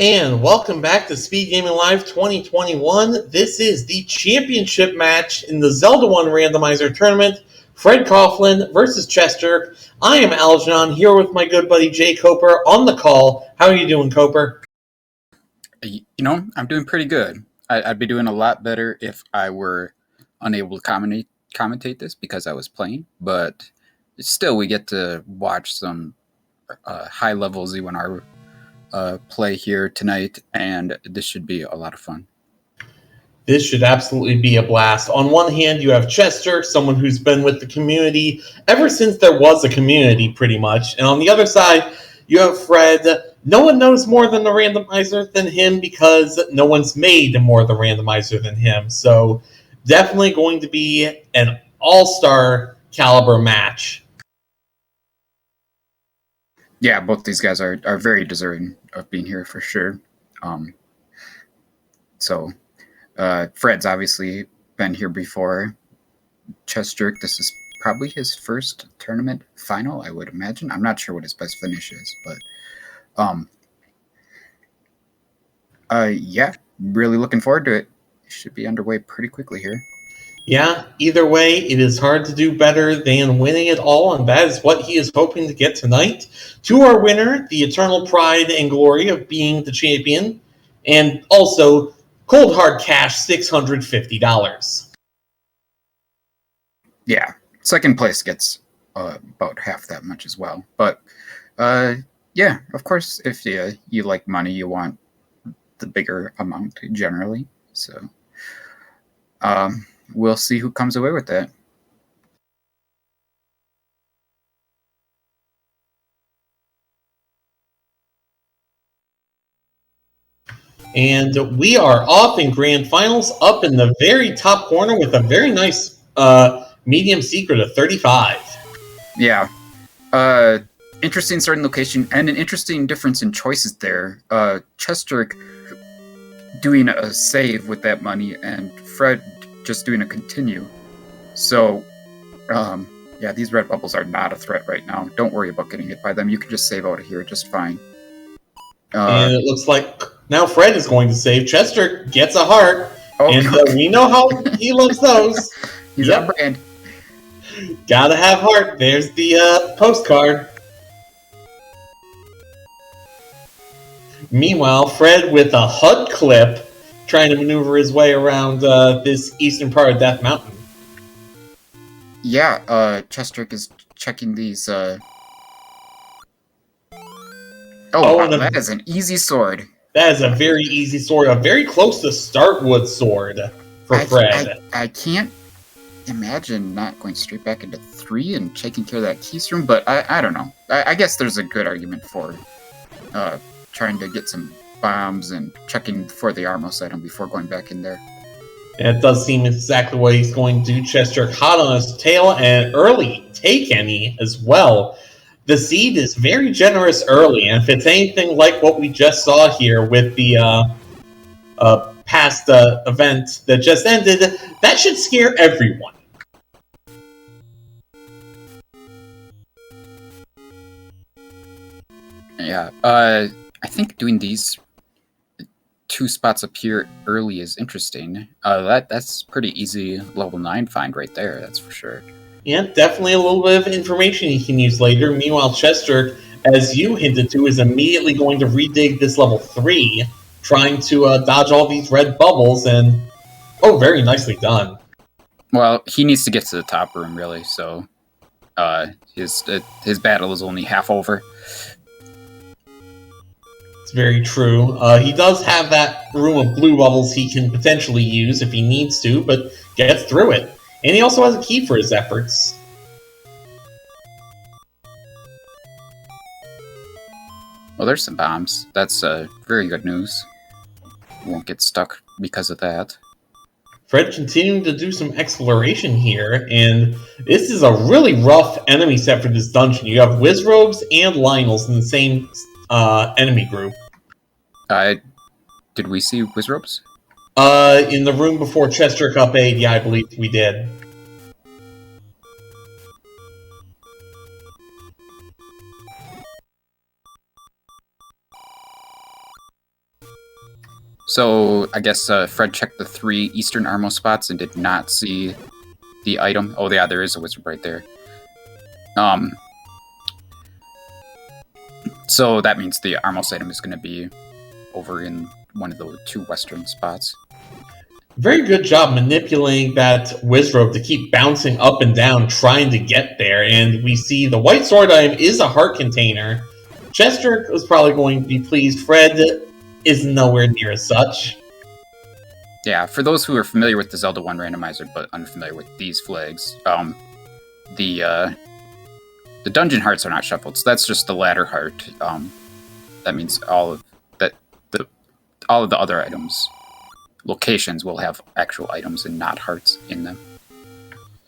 And welcome back to SpeedGaming Live 2021. This is the championship match in the Zelda 1 Randomizer tournament. Fred Coughlin versus chessjerk. I am Algernon here with my good buddy Jay Coper on the call. How are you doing, Coper? I'm doing pretty good. I'd be doing a lot better if I were unable to commentate this because I was playing, but still we get to watch some high-level Z1R play here tonight, and this should be a lot of fun. This should absolutely be a blast. On one hand, you have chessjerk, someone who's been with the community ever since there was a community, pretty much. And on the other side, you have Fred. No one knows more than the randomizer than him because no one's made more the randomizer than him. So definitely going to be an all-star caliber match. Yeah, both these guys are very deserving of being here for sure. Fred's obviously been here before. chessjerk, this is probably his first tournament final, I would imagine. I'm not sure what his best finish is, but yeah, really looking forward to it. It should be underway pretty quickly here. Yeah, either way, it is hard to do better than winning it all, and that is what he is hoping to get tonight. To our winner, the eternal pride and glory of being the champion, and also cold hard cash, $650. Yeah, second place gets about half that much as well. But yeah, of course, if you like money, you want the bigger amount generally. So we'll see who comes away with that. And we are off in grand finals, up in the very top corner with a very nice medium secret of 35. Yeah. Interesting starting location and an interesting difference in choices there. chessjerk doing a save with that money and Fred just doing a continue. So, yeah, these red bubbles are not a threat right now. Don't worry about getting hit by them. You can just save out of here just fine. And it looks like now Fred is going to save. chessjerk gets a heart, and we know how he loves those. He's on brand. Gotta have heart. There's the postcard. Meanwhile, Fred with a HUD clip trying to maneuver his way around this eastern part of Death Mountain. Yeah, chessjerk is checking these. Wow, that is an easy sword. That is a very easy sword. A very close to Startwood sword for Fred. I can't imagine not going straight back into 3 and taking care of that keystone, but I don't know. I guess there's a good argument for trying to get some bombs and checking for the Armos item before going back in there. And it does seem exactly what he's going to do. chessjerk hot on his tail and early take any as well. The seed is very generous early, and if it's anything like what we just saw here with the past event that just ended, that should scare everyone. Yeah, I think doing these 2 spots up here early is interesting. That's pretty easy level 9 find right there, that's for sure. Yeah, definitely a little bit of information he can use later. Meanwhile, chessjerk, as you hinted to, is immediately going to redig this level 3, trying to dodge all these red bubbles, and very nicely done. Well, he needs to get to the top room, really, so his battle is only half over. It's very true. He does have that room of blue bubbles he can potentially use if he needs to, but gets through it. And he also has a key for his efforts. Well, there's some bombs. That's very good news. Won't get stuck because of that. Fred continuing to do some exploration here, and this is a really rough enemy set for this dungeon. You have Wizrobes and Lionels in the same enemy group. Did we see Wizrobes? In the room before chessjerk up 8, yeah, I believe we did. So I guess Fred checked the 3 eastern Armo spots and did not see the item. Oh yeah, there is a wizard right there. So that means the Armos item is going to be over in one of the 2 western spots. Very good job manipulating that Wizrobe to keep bouncing up and down, trying to get there. And we see the white sword item is a heart container. Chester was probably going to be pleased. Fred is nowhere near as such. Yeah, for those who are familiar with the Zelda 1 randomizer but unfamiliar with these flags, the dungeon hearts are not shuffled, so that's just the ladder heart. That means all of the other items, locations, will have actual items and not hearts in them.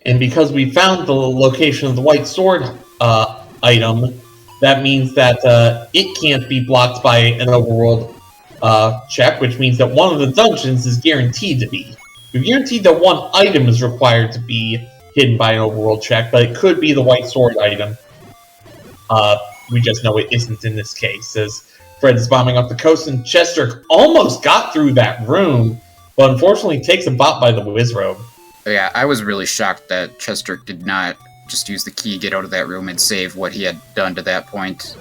And because we found the location of the white sword item, that means that it can't be blocked by an overworld check, which means that one of the dungeons is guaranteed to be. We're guaranteed that one item is required to be hidden by an overworld check, but it could be the white sword item. We just know it isn't in this case, as Fred is bombing up the coast, and Chester almost got through that room, but unfortunately takes a bot by the Wizrobe. Yeah, I was really shocked that Chester did not just use the key, get out of that room, and save what he had done to that point.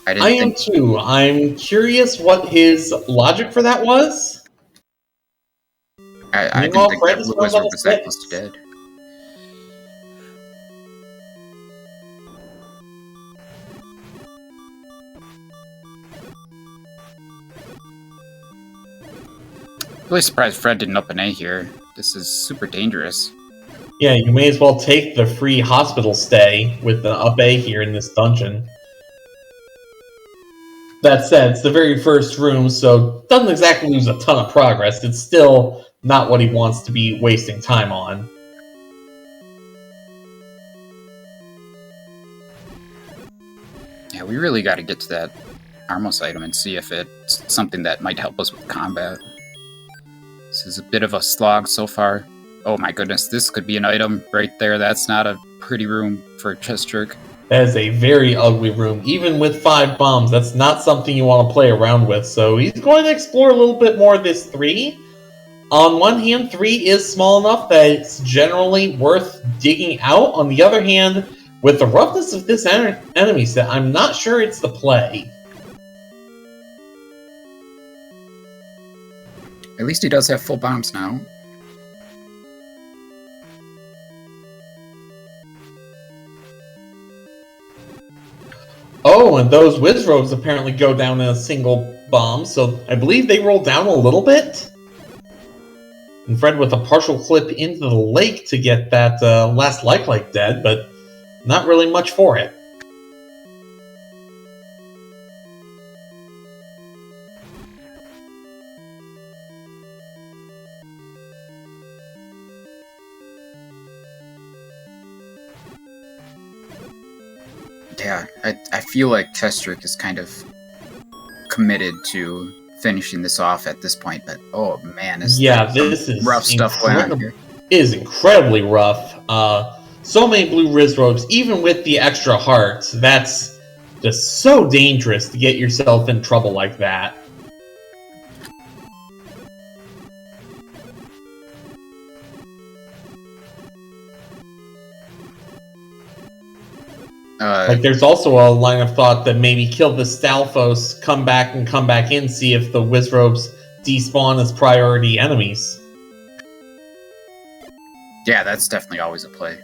I am too. I'm curious what his logic for that was. I didn't think that Wizrobe was that close to dead. Really surprised Fred didn't up an A here. This is super dangerous. Yeah, you may as well take the free hospital stay with the up A here in this dungeon. That said, it's the very first room, so doesn't exactly lose a ton of progress. It's still not what he wants to be wasting time on. Yeah, we really got to get to that Armos item and see if it's something that might help us with combat. This is a bit of a slog so far. Oh my goodness, this could be an item right there. That's not a pretty room for a chessjerk. That is a very ugly room. Even with 5 bombs, that's not something you want to play around with. So he's going to explore a little bit more of this 3. On one hand, 3 is small enough that it's generally worth digging out. On the other hand, with the roughness of this enemy set, I'm not sure it's the play. At least he does have full bombs now. Oh, and those Wizrobes apparently go down in a single bomb, so I believe they roll down a little bit. And Fred with a partial clip into the lake to get that last lifelike dead, but not really much for it. Yeah, I feel like chessjerk is kind of committed to finishing this off at this point, but oh man, this is rough stuff going on here. It is incredibly rough. So many blue Wizrobes, even with the extra hearts, that's just so dangerous to get yourself in trouble like that. Like, there's also a line of thought that maybe kill the Stalfos, come back in, see if the Wizrobes despawn as priority enemies. Yeah, that's definitely always a play.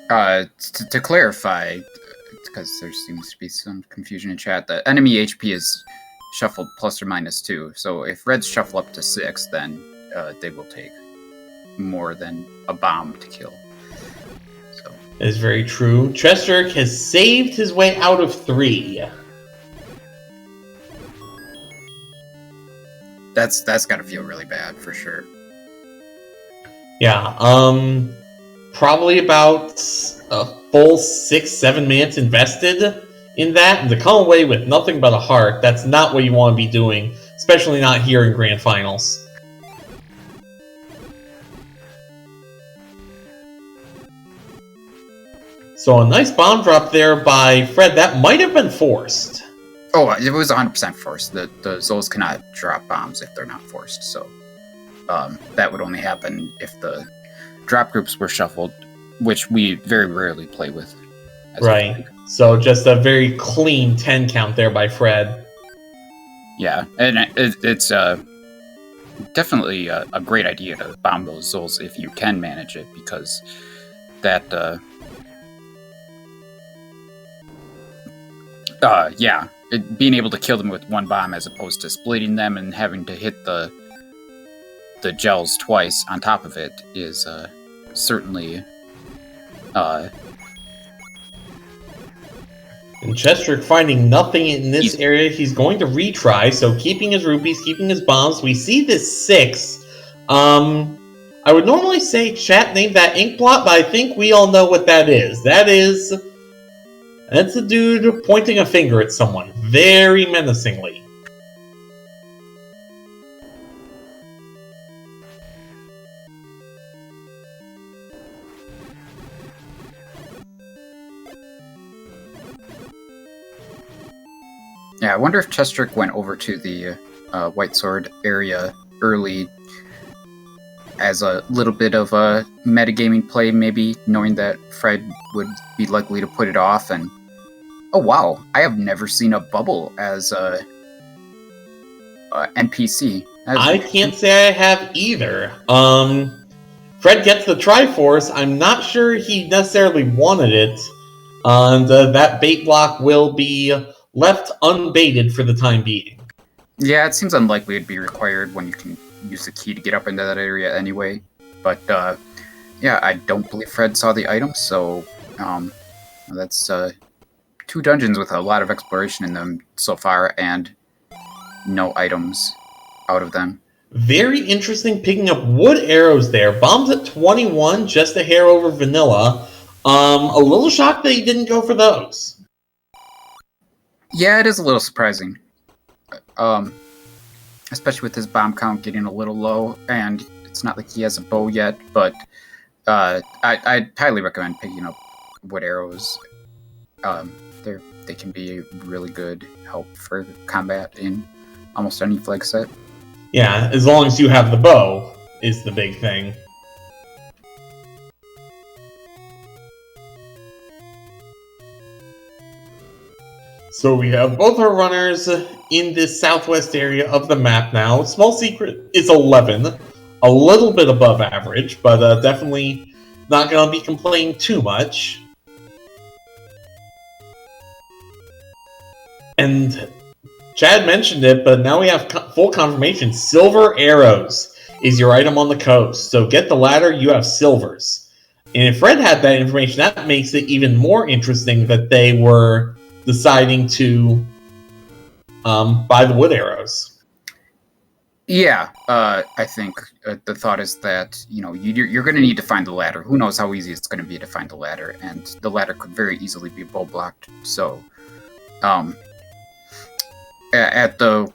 To clarify, because there seems to be some confusion in chat, the enemy HP is shuffled +or -2, so if Reds shuffle up to 6, then they will take more than a bomb to kill. So that is very true. Chessjerk has saved his way out of 3. That's got to feel really bad for sure. Yeah, probably about a full 6-7 minutes invested in that, and to come away with nothing but a heart, that's not what you want to be doing, especially not here in Grand Finals. So a nice bomb drop there by Fred. That might have been forced. Oh, it was 100% forced. The Zols cannot drop bombs if they're not forced. So that would only happen if the drop groups were shuffled, which we very rarely play with. Right. So just a very clean 10 count there by Fred. Yeah, and it's definitely a great idea to bomb those Zols if you can manage it, because that being able to kill them with one bomb as opposed to splitting them and having to hit the gels twice on top of it is certainly And chessjerk finding nothing in this area. He's going to retry, so keeping his rupees, keeping his bombs. We see this 6. I would normally say chat named that ink blot, but I think we all know what that is. That's a dude pointing a finger at someone, very menacingly. Yeah, I wonder if chessjerk went over to the white sword area early as a little bit of a metagaming play, maybe, knowing that Fred would be likely to put it off. And oh wow, I have never seen a bubble as a NPC. I can't say I have either. Fred gets the Triforce. I'm not sure he necessarily wanted it. And that bait block will be left unbaited for the time being. Yeah, it seems unlikely it'd be required when you can use the key to get up into that area anyway. But yeah, I don't believe Fred saw the item, so that's 2 dungeons with a lot of exploration in them so far, and no items out of them. Very interesting picking up wood arrows there. Bombs at 21, just a hair over vanilla. A little shocked that he didn't go for those. Yeah, it is a little surprising. Especially with his bomb count getting a little low, and it's not like he has a bow yet, but I'd highly recommend picking up wood arrows. They can be really good help for combat in almost any flag set. Yeah, as long as you have the bow is the big thing. So we have both our runners in this southwest area of the map now. Small secret is 11. A little bit above average, but definitely not going to be complaining too much. And Chad mentioned it, but now we have full confirmation. Silver arrows is your item on the coast. So get the ladder, you have silvers. And if Fred had that information, that makes it even more interesting that they were deciding to buy the wood arrows. Yeah, I think the thought is that, you're going to need to find the ladder. Who knows how easy it's going to be to find the ladder, and the ladder could very easily be bow blocked. So, at the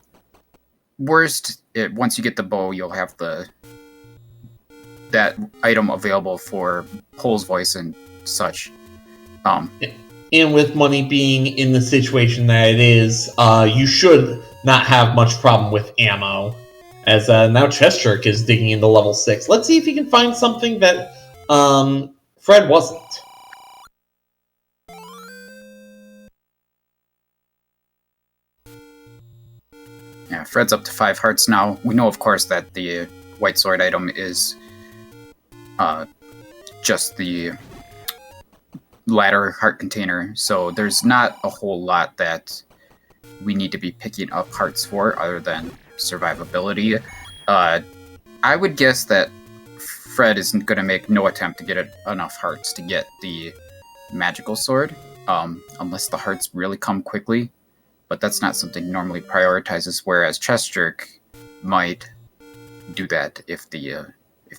worst, once you get the bow, you'll have that item available for Pole's voice and such. And with money being in the situation that it is, you should not have much problem with ammo. As now chessjerk is digging into level 6. Let's see if he can find something that Fred wasn't. Yeah, Fred's up to 5 hearts now. We know, of course, that the white sword item is just the ladder heart container, so there's not a whole lot that we need to be picking up hearts for other than survivability. I would guess that Fred isn't going to make no attempt to get enough hearts to get the magical sword, unless the hearts really come quickly, but that's not something he normally prioritizes, whereas chessjerk might do that if the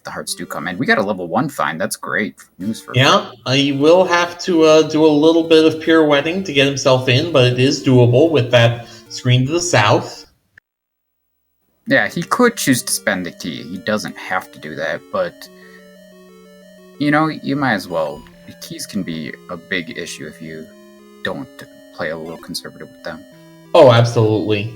hearts do come in. We got a level 1 find. That's great news for him. Yeah, he will have to do a little bit of pirouetting to get himself in, but it is doable with that screen to the south. Yeah, he could choose to spend the key. He doesn't have to do that, but you might as well keys can be a big issue if you don't play a little conservative with them. Oh, absolutely.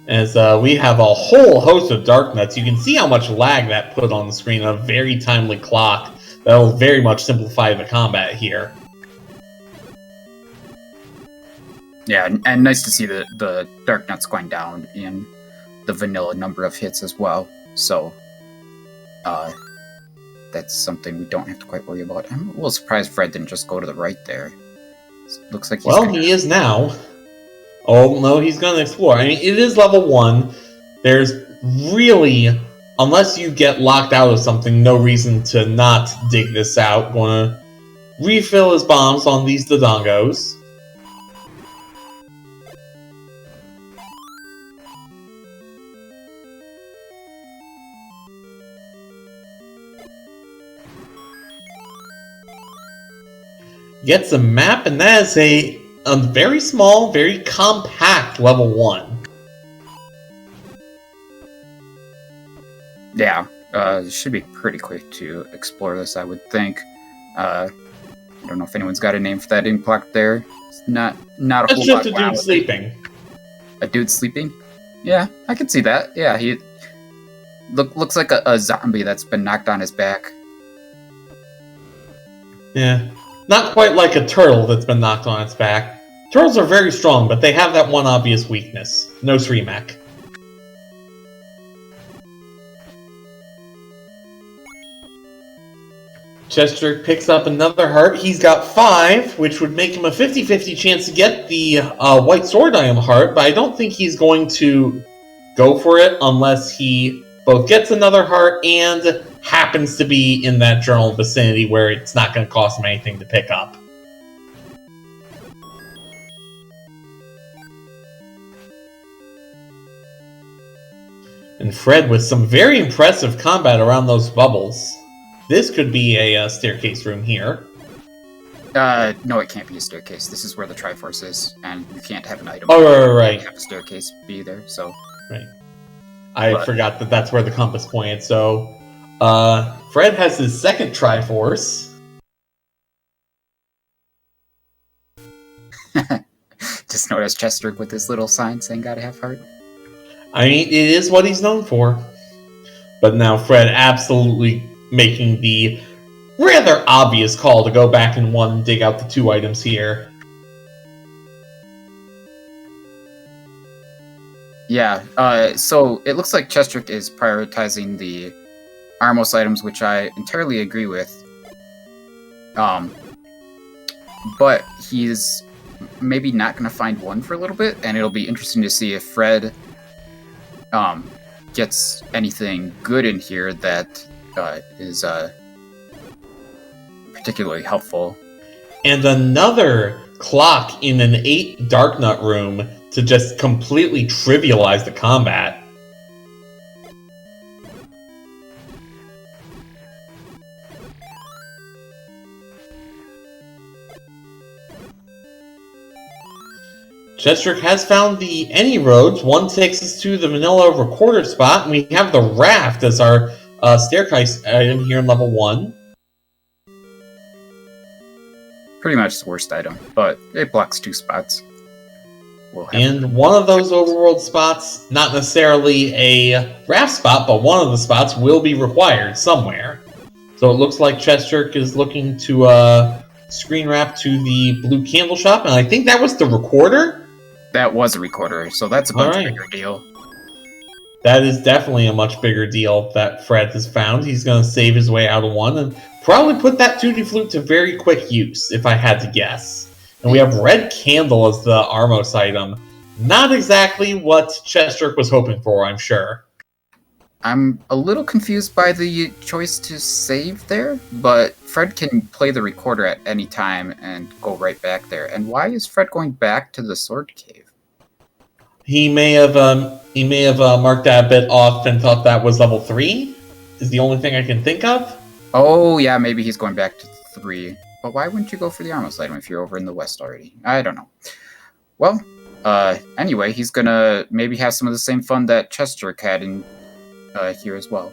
As we have a whole host of dark nuts, you can see how much lag that put on the screen. A very timely clock that'll very much simplify the combat here. Yeah, and nice to see the dark nuts going down in the vanilla number of hits as well. So, that's something we don't have to quite worry about. I'm a little surprised Fred didn't just go to the right there. Looks like he is now. Oh, no, he's going to explore. I mean, it is level 1. There's really, unless you get locked out of something, no reason to not dig this out. Going to refill his bombs on these Dodongos. Gets a map, and that is a very small, very compact level 1. Yeah, it should be pretty quick to explore this, I would think. I don't know if anyone's got a name for that ink block there. It's not a whole lot. It's just a dude sleeping. A dude sleeping? Yeah, I can see that. Yeah, he looks like a zombie that's been knocked on his back. Yeah. Not quite like a turtle that's been knocked on its back. Turtles are very strong, but they have that one obvious weakness. No Srimak. Chessjerk picks up another heart. He's got 5, which would make him a 50-50 chance to get the white sword item heart, but I don't think he's going to go for it unless he both gets another heart and happens to be in that journal vicinity where it's not going to cost him anything to pick up. And Fred with some very impressive combat around those bubbles. This could be a staircase room here. No, it can't be a staircase. This is where the Triforce is, and you can't have an item. Oh, right. Have a staircase be there, so... Right. I forgot that that's where the compass pointed, so... Fred has his second Triforce. Just notice Chessjerk with his little sign saying gotta have heart. I mean, it is what he's known for. But now Fred absolutely making the rather obvious call to go back in 1 and dig out the 2 items here. Yeah, so it looks like Chessjerk is prioritizing the Armos items, which I entirely agree with. But he's maybe not going to find 1 for a little bit, and it'll be interesting to see if Fred gets anything good in here that is particularly helpful. And another clock in an 8 Dark Nut room to just completely trivialize the combat. Chessjerk has found the any roads. 1 takes us to the vanilla recorder spot, and we have the raft as our staircase item here in level 1. Pretty much the worst item, but it blocks 2 spots. And one of those overworld spots, not necessarily a raft spot, but one of the spots will be required somewhere. So it looks like Chessjerk is looking to screen wrap to the blue candle shop, and I think that was the recorder? That was a recorder, so that's a much bigger deal. That is definitely a much bigger deal that Fred has found. He's going to save his way out of 1 and probably put that Tutti Flute to very quick use, if I had to guess. And we have Red Candle as the Armos item. Not exactly what Chessjerk was hoping for, I'm sure. I'm a little confused by the choice to save there, but Fred can play the recorder at any time and go right back there. And why is Fred going back to the Sword Cave? He may have marked that a bit off and thought that was level 3, is the only thing I can think of. Oh, yeah, maybe he's going back to 3. But why wouldn't you go for the Armos item if you're over in the west already? I don't know. Well, anyway, he's gonna maybe have some of the same fun that Chessjerk had in here as well.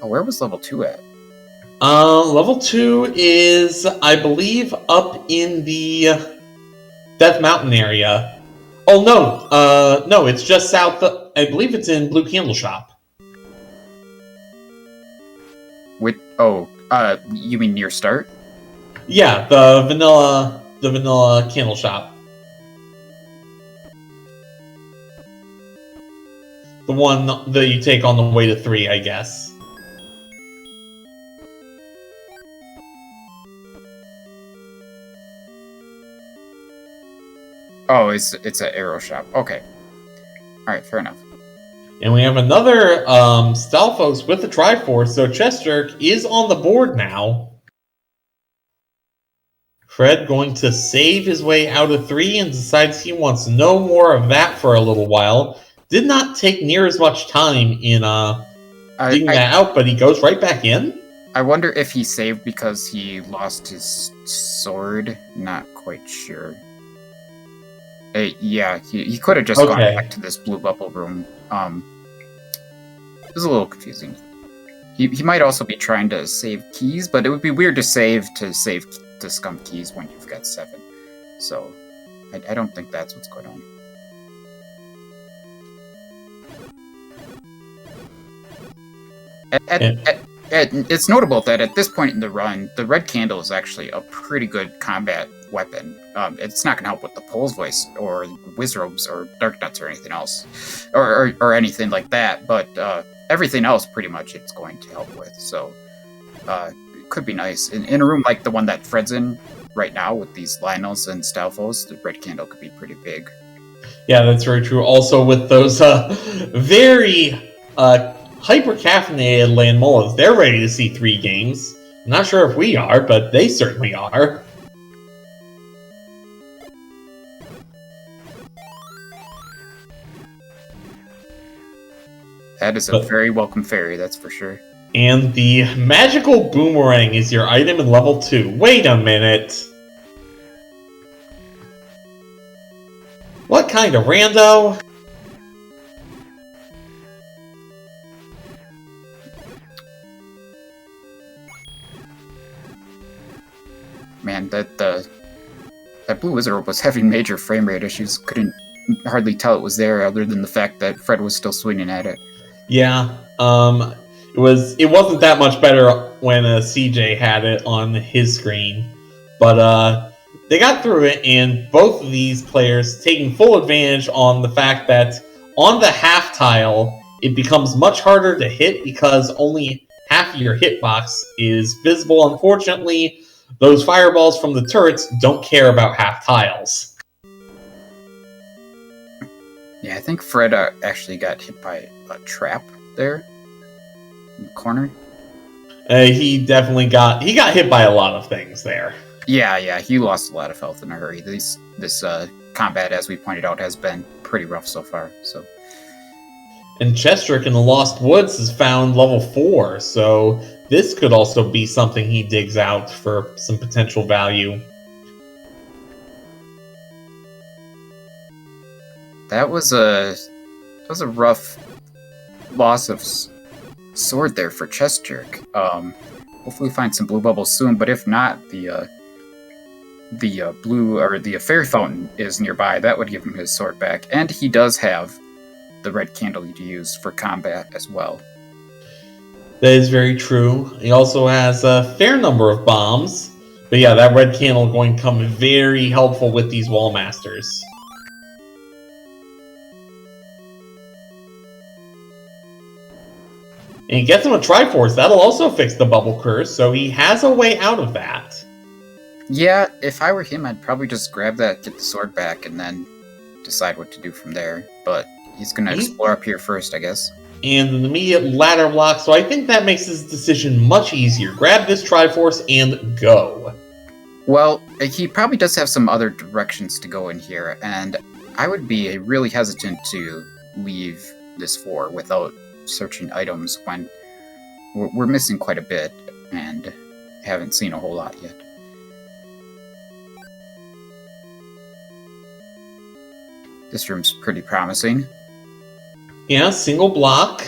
Oh, where was level 2 at? Level 2 is, I believe, up in the Death Mountain area. Oh, no. No, it's just south. I believe it's in Blue Candle Shop. You mean near start? Yeah, the vanilla candle shop. The one that you take on the way to 3, I guess. Oh, it's an arrow shop. Okay. Alright, fair enough. And we have another Stalfos with the Triforce, so chessjerk is on the board now. Fred going to save his way out of 3 and decides he wants no more of that for a little while. Did not take near as much time in digging that out, but he goes right back in. I wonder if he saved because he lost his sword. Not quite sure. Yeah, he could have just gone back to this blue bubble room. It was a little confusing. He might also be trying to save keys, but it would be weird to save the scum keys when you've got 7. So I don't think that's what's going on. It's notable that at this point in the run, the red candle is actually a pretty good combat weapon. It's not going to help with the Pole's Voice or Wizrobes or Dark Nuts or anything else, or anything like that. But everything else, pretty much, it's going to help with. So it could be nice in a room like the one that Fred's in right now with these Lionels and Stalfos. The red candle could be pretty big. Yeah, that's very true. Also, with those very hyper-caffeinated land mullahs, they're ready to see 3 games. I'm not sure if we are, but they certainly are. That is a very welcome fairy, that's for sure. And the magical boomerang is your item in level 2. Wait a minute. What kind of rando? Man, that blue wizard was having major frame rate issues. Couldn't hardly tell it was there, other than the fact that Fred was still swinging at it. Yeah, it wasn't that much better when CJ had it on his screen, but they got through it, and both of these players taking full advantage on the fact that on the half tile, it becomes much harder to hit because only half of your hitbox is visible. Unfortunately, those fireballs from the turrets don't care about half tiles. Yeah, I think Fred actually got hit by a trap there in the corner. He definitely got hit by a lot of things there. Yeah, he lost a lot of health in a hurry. This combat, as we pointed out, has been pretty rough so far. So, and chessjerk in the Lost Woods has found level 4, so this could also be something he digs out for some potential value. That was a rough loss of sword there for chessjerk. Hopefully find some blue bubbles soon, but if not, the blue or the fairy fountain is nearby. That would give him his sword back, and he does have the red candle to use for combat as well. That is very true. He also has a fair number of bombs, but yeah, that red candle going to come very helpful with these wall masters. And he gets him a Triforce. That'll also fix the bubble curse, so he has a way out of that. Yeah, if I were him, I'd probably just grab that, get the sword back, and then decide what to do from there. But he's going to explore up here first, I guess. And an immediate ladder block, so I think that makes his decision much easier. Grab this Triforce and go. Well, he probably does have some other directions to go in here, and I would be really hesitant to leave this 4 without searching items when we're missing quite a bit and haven't seen a whole lot yet. This room's pretty promising. Yeah, single block.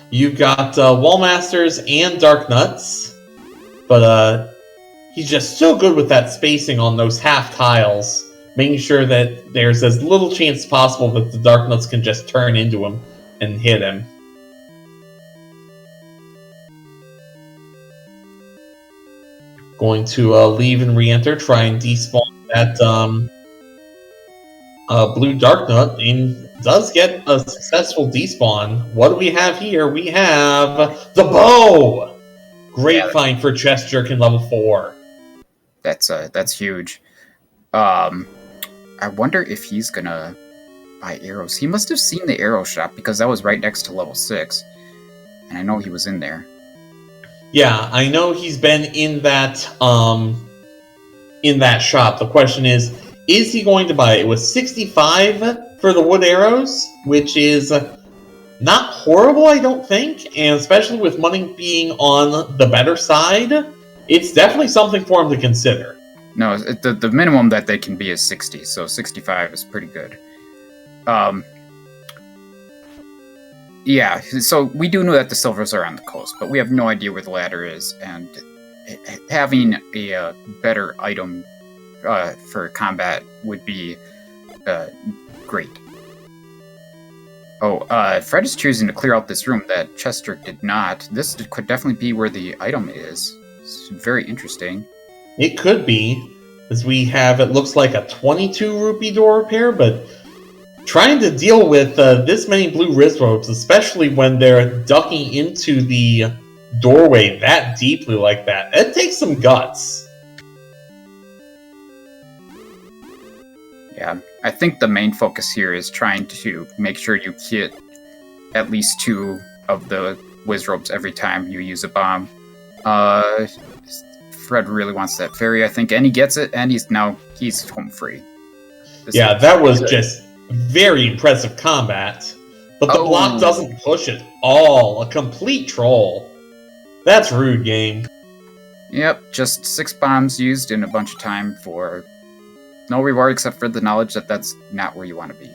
You've got Wallmasters and Dark Nuts, but he's just so good with that spacing on those half tiles, making sure that there's as little chance as possible that the Dark Nuts can just turn into him and hit him. Going to leave and re-enter, try and despawn that blue Dark Nut, and does get a successful despawn. What do we have here? We have the bow! Great find for chessjerk in level 4. That's huge. I wonder if he's gonna buy arrows. He must have seen the arrow shop because that was right next to level 6. And I know he was in there. Yeah, I know he's been in that shop. The question is he going to buy it? It was 65 for the wood arrows, which is not horrible, I don't think, and especially with money being on the better side, it's definitely something for him to consider. No, the minimum that they can be is 60, so 65 is pretty good. Yeah, so we do know that the silvers are on the coast, but we have no idea where the ladder is, and having a better item for combat would be great. Oh, Fred is choosing to clear out this room that chessjerk did not. This could definitely be where the item is. It's very interesting. It could be, as we have, it looks like a 22 rupee door repair, but trying to deal with this many blue wristropes, especially when they're ducking into the doorway that deeply like that, it takes some guts. Yeah, I think the main focus here is trying to make sure you hit at least 2 of the wizropes every time you use a bomb. Fred really wants that fairy, I think, and he gets it, and he's home free. Yeah, that was just very impressive combat. But the block doesn't push at all. A complete troll. That's rude, game. Yep, just 6 bombs used in a bunch of time for no reward except for the knowledge that that's not where you want to be.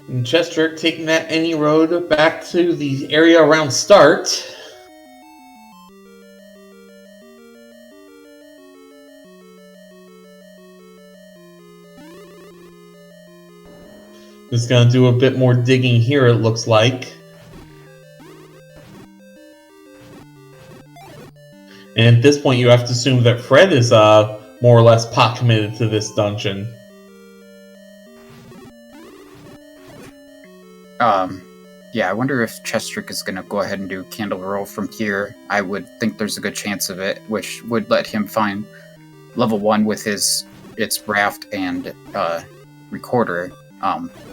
And chessjerk taking that any road back to the area around start. Just gonna do a bit more digging here, it looks like. And at this point, you have to assume that Fred is more or less pot committed to this dungeon. Yeah, I wonder if chessjerk is going to go ahead and do Candle Roll from here. I would think there's a good chance of it, which would let him find level 1 with its raft and recorder.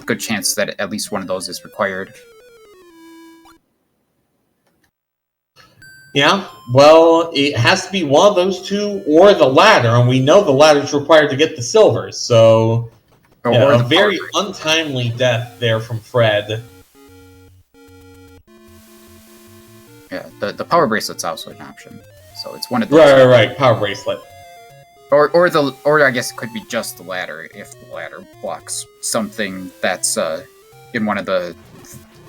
Good chance that at least one of those is required. Yeah, well, it has to be one of those two or the ladder, and we know the ladder is required to get the silver, so a very untimely death there from Fred. Yeah, the power bracelet's also an option, so it's one of those. Right, power bracelet. Or I guess it could be just the ladder if the ladder blocks something that's in one of the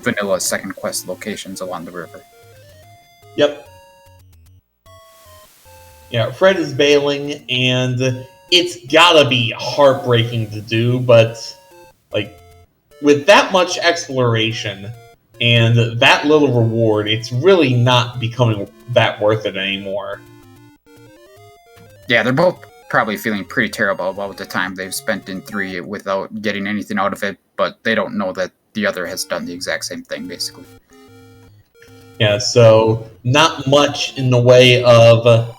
vanilla second quest locations along the river. Yep. Yeah, Fred is bailing, and it's gotta be heartbreaking to do, but like with that much exploration and that little reward, it's really not becoming that worth it anymore. Yeah, they're both probably feeling pretty terrible about the time they've spent in 3 without getting anything out of it, but they don't know that the other has done the exact same thing, basically. Yeah, so not much in the way of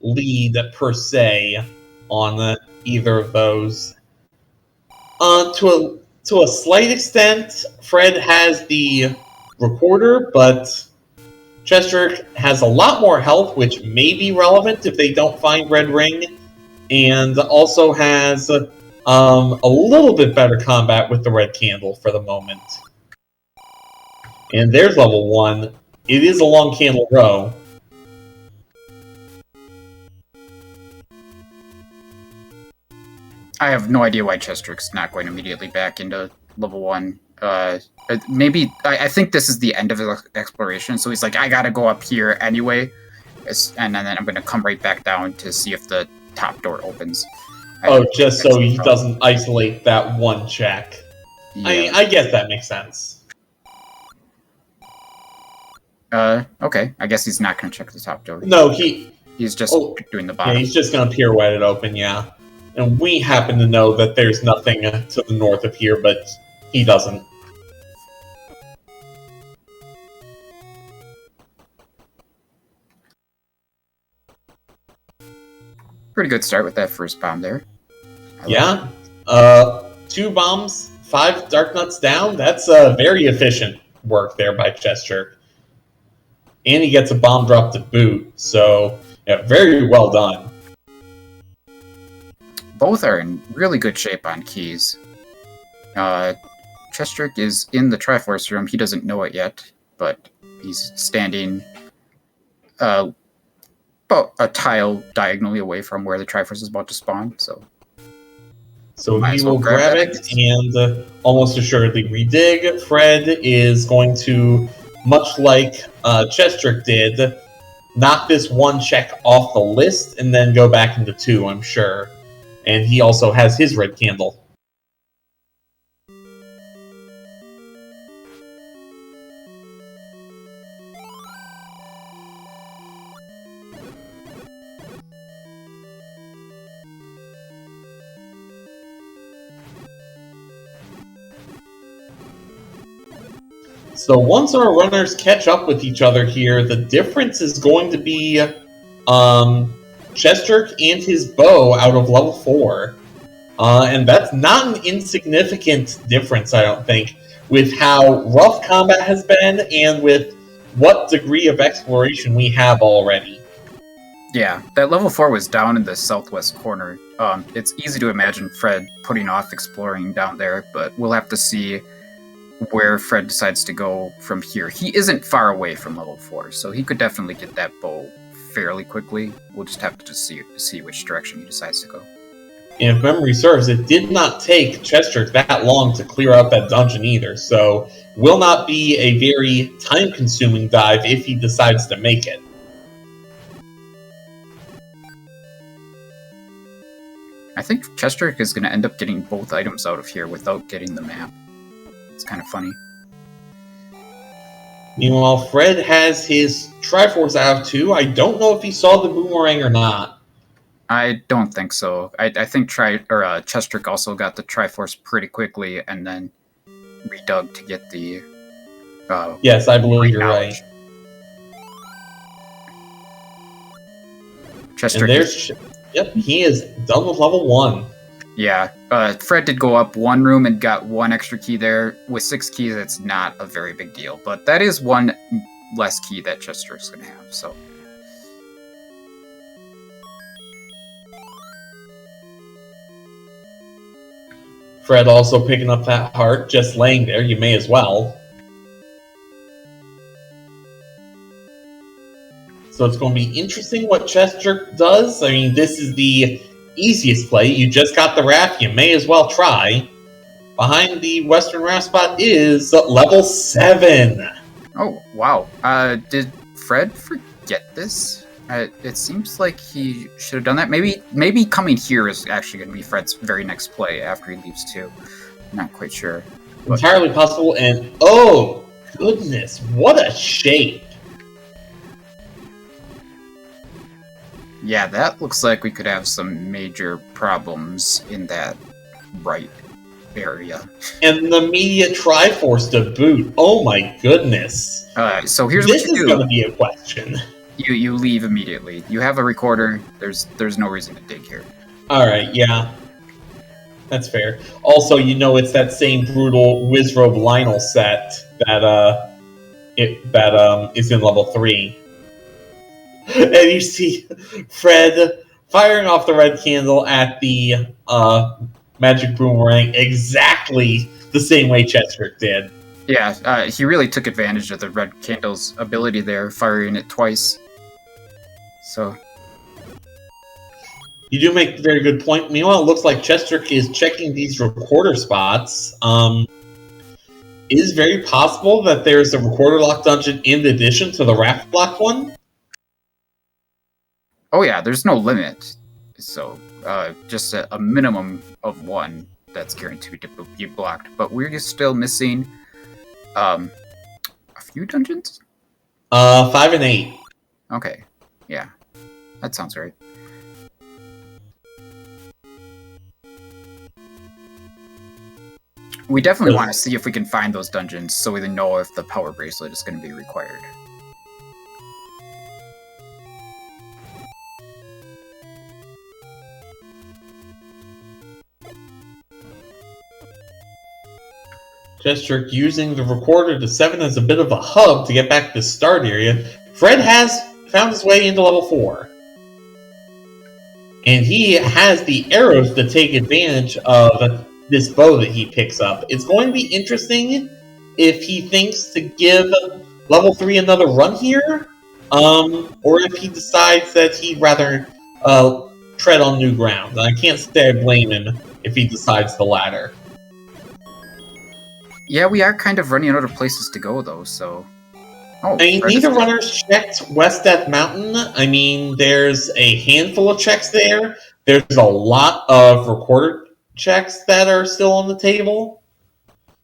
lead per se on either of those. To a slight extent, Fred has the recorder, but chessjerk has a lot more health, which may be relevant if they don't find Red Ring, and also has a little bit better combat with the red candle for the moment. And there's level 1. It is a long candle row. I have no idea why chessjerk's not going immediately back into level 1. Maybe I think this is the end of his exploration, so he's like, I gotta go up here anyway, and then I'm gonna come right back down to see if the top door opens. Oh, just so he doesn't isolate that one check. Yeah. I guess that makes sense. Okay. I guess he's not gonna check the top door. No, he's just doing the bottom. Yeah, he's just gonna pirouette it open, yeah. And we happen to know that there's nothing to the north of here, but he doesn't. Pretty good start with that first bomb there. Yeah. 2 bombs, 5 dark nuts down. That's very efficient work there by chessjerk. And he gets a bomb drop to boot, so yeah, very well done. Both are in really good shape on keys. chessjerk is in the Triforce room. He doesn't know it yet, but he's standing about a tile diagonally away from where the Triforce is about to spawn, so he will grab it and almost assuredly redig. Fred is going to, much like chessjerk did, knock this one check off the list and then go back into 2, I'm sure. And he also has his red candle. So once our runners catch up with each other here, the difference is going to be chessjerk and his bow out of level 4. And that's not an insignificant difference, I don't think, with how rough combat has been and with what degree of exploration we have already. Yeah, that level 4 was down in the southwest corner. It's easy to imagine Fred putting off exploring down there, but we'll have to see where Fred decides to go from here. He isn't far away from level 4, so he could definitely get that bow fairly quickly. We'll just have to just see which direction he decides to go. And if memory serves, it did not take chessjerk that long to clear out that dungeon either, so will not be a very time-consuming dive if he decides to make it. I think chessjerk is going to end up getting both items out of here without getting the map. It's kind of funny. Meanwhile, Fred has his Triforce out of 2. I don't know if he saw the boomerang or not. I don't think so. I think chessjerk also got the Triforce pretty quickly and then redug to get the... yes, I believe you're right. chessjerk. Yep, he is done with level 1. Yeah, Fred did go up one room and got 1 extra key there. With 6 keys, it's not a very big deal, but that is 1 less key that chessjerk's going to have, so... Fred also picking up that heart, just laying there. You may as well. So it's going to be interesting what chessjerk does. I mean, this is the easiest play. You just got the raft. You may as well try. Behind the western raft spot is level 7. Oh, wow. Did Fred forget this? It seems like he should have done that. Maybe coming here is actually going to be Fred's very next play after he leaves 2. I'm not quite sure. Entirely possible, and oh, goodness, what a shape. Yeah, that looks like we could have some major problems in that right area. And the immediate Triforce to boot. Oh my goodness. So here's what you do. This is going to be a question. You leave immediately. You have a recorder. There's no reason to dig here. Alright, yeah. That's fair. Also, you know it's that same brutal Wizrobe Lionel set that is in level 3. And you see Fred firing off the red candle at the magic boomerang exactly the same way chessjerk did. Yeah, he really took advantage of the red candle's ability there, firing it twice. So you do make a very good point. Meanwhile, it looks like chessjerk is checking these recorder spots. is very possible that there's a recorder lock dungeon in addition to the raft block one. Oh yeah, there's no limit. So just a minimum of one that's guaranteed to be blocked. But we're still missing a few dungeons? 5 and 8. Okay, yeah, that sounds right. We definitely want to see if we can find those dungeons so we know if the power bracelet is going to be required. Chessjerk using the recorder to 7 as a bit of a hub to get back to the start area. Fred has found his way into level 4. And he has the arrows to take advantage of this bow that he picks up. It's going to be interesting if he thinks to give level 3 another run here, or if he decides that he'd rather tread on new ground. And I can't say I blame him if he decides the latter. Yeah, we are kind of running out of places to go, though, so... Oh, I mean, neither runners checked West Death Mountain. I mean, there's a handful of checks there. There's a lot of recorder checks that are still on the table.